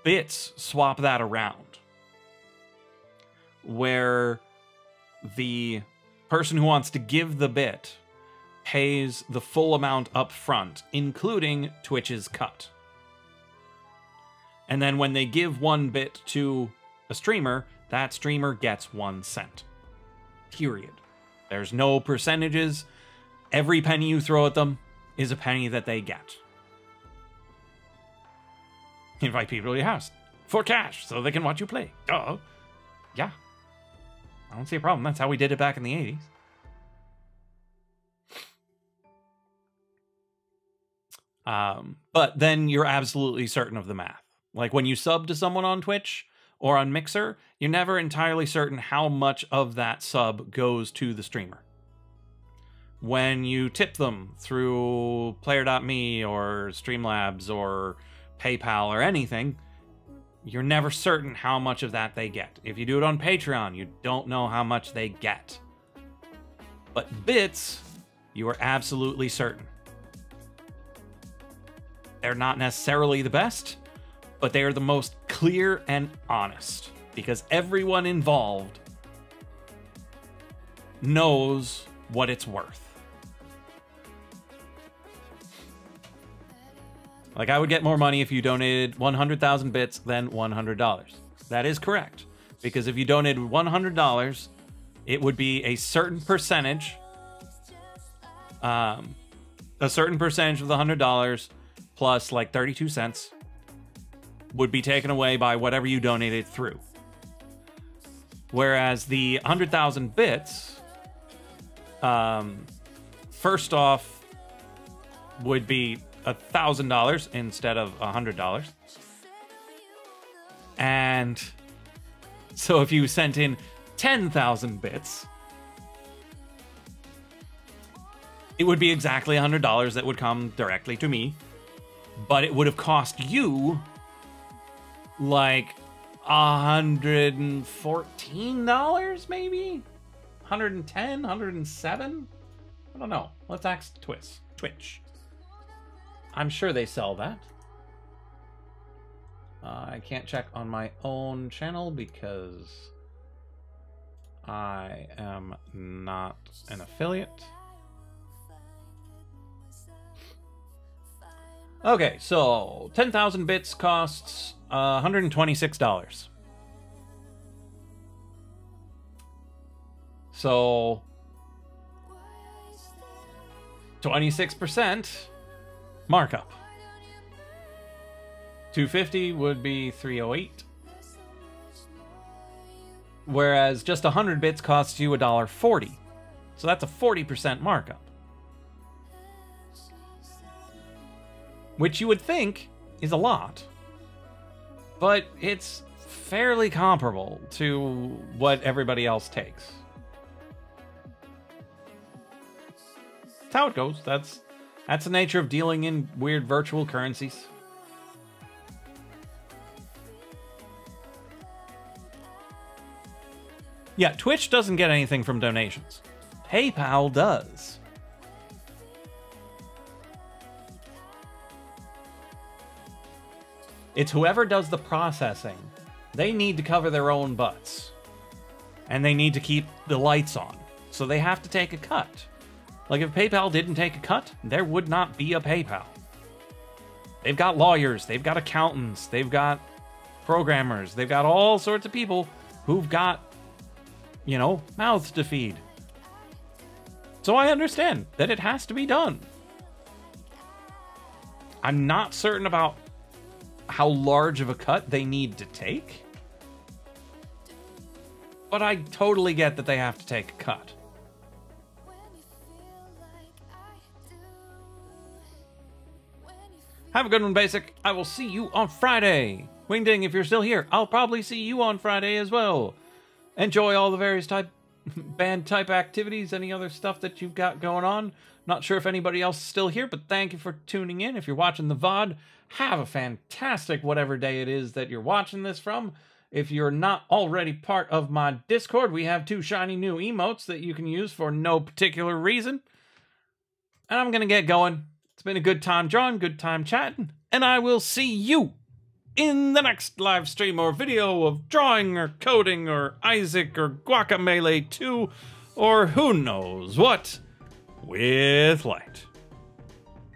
Bits swap that around, where the person who wants to give the bit pays the full amount up front, including Twitch's cut. And then when they give 1 bit to a streamer, that streamer gets 1 cent. Period. There's no percentages. Every penny you throw at them is a penny that they get. Invite people to your house for cash so they can watch you play. Duh. Yeah. I don't see a problem. That's how we did it back in the 80s. But then you're absolutely certain of the math. Like when you sub to someone on Twitch or on Mixer, you're never entirely certain how much of that sub goes to the streamer. When you tip them through Player.me or Streamlabs or PayPal or anything, you're never certain how much of that they get. If you do it on Patreon, you don't know how much they get. But bits, you are absolutely certain. They're not necessarily the best, but they are the most clear and honest, because everyone involved knows what it's worth. Like, I would get more money if you donated 100,000 bits than $100. That is correct, because if you donated $100, it would be a certain percentage, of the $100 plus like 32 cents would be taken away by whatever you donated through. Whereas the 100,000 bits, first off, would be $1,000 instead of $100. And so if you sent in 10,000 bits, it would be exactly $100 that would come directly to me, but it would have cost you like $114 maybe? 110, 107? I don't know. Let's ask Twitch. I'm sure they sell that. I can't check on my own channel because I am not an affiliate. Okay, so 10,000 bits costs $126. So 26% markup. 250 would be 308. Whereas just 100 bits costs you $1.40. So that's a 40% markup. Which you would think is a lot, but it's fairly comparable to what everybody else takes. That's how it goes. That's the nature of dealing in weird virtual currencies. Yeah, Twitch doesn't get anything from donations. PayPal does. It's whoever does the processing. They need to cover their own butts. And they need to keep the lights on. So they have to take a cut. Like if PayPal didn't take a cut, there would not be a PayPal. They've got lawyers, they've got accountants, they've got programmers, they've got all sorts of people who've got, you know, mouths to feed. So I understand that it has to be done. I'm not certain about how large of a cut they need to take, but I totally get that they have to take a cut. Have a good one, Basic. I will see you on Friday. Wingding, if you're still here, I'll probably see you on Friday as well. Enjoy all the various band type activities, any other stuff that you've got going on. Not sure if anybody else is still here, but thank you for tuning in. If you're watching the VOD, have a fantastic whatever day it is that you're watching this from. If you're not already part of my Discord, we have 2 shiny new emotes that you can use for no particular reason. And I'm going to get going. It's been a good time drawing, good time chatting, and I will see you in the next live stream or video of drawing or coding or Isaac or Guacamelee 2 or who knows what with light.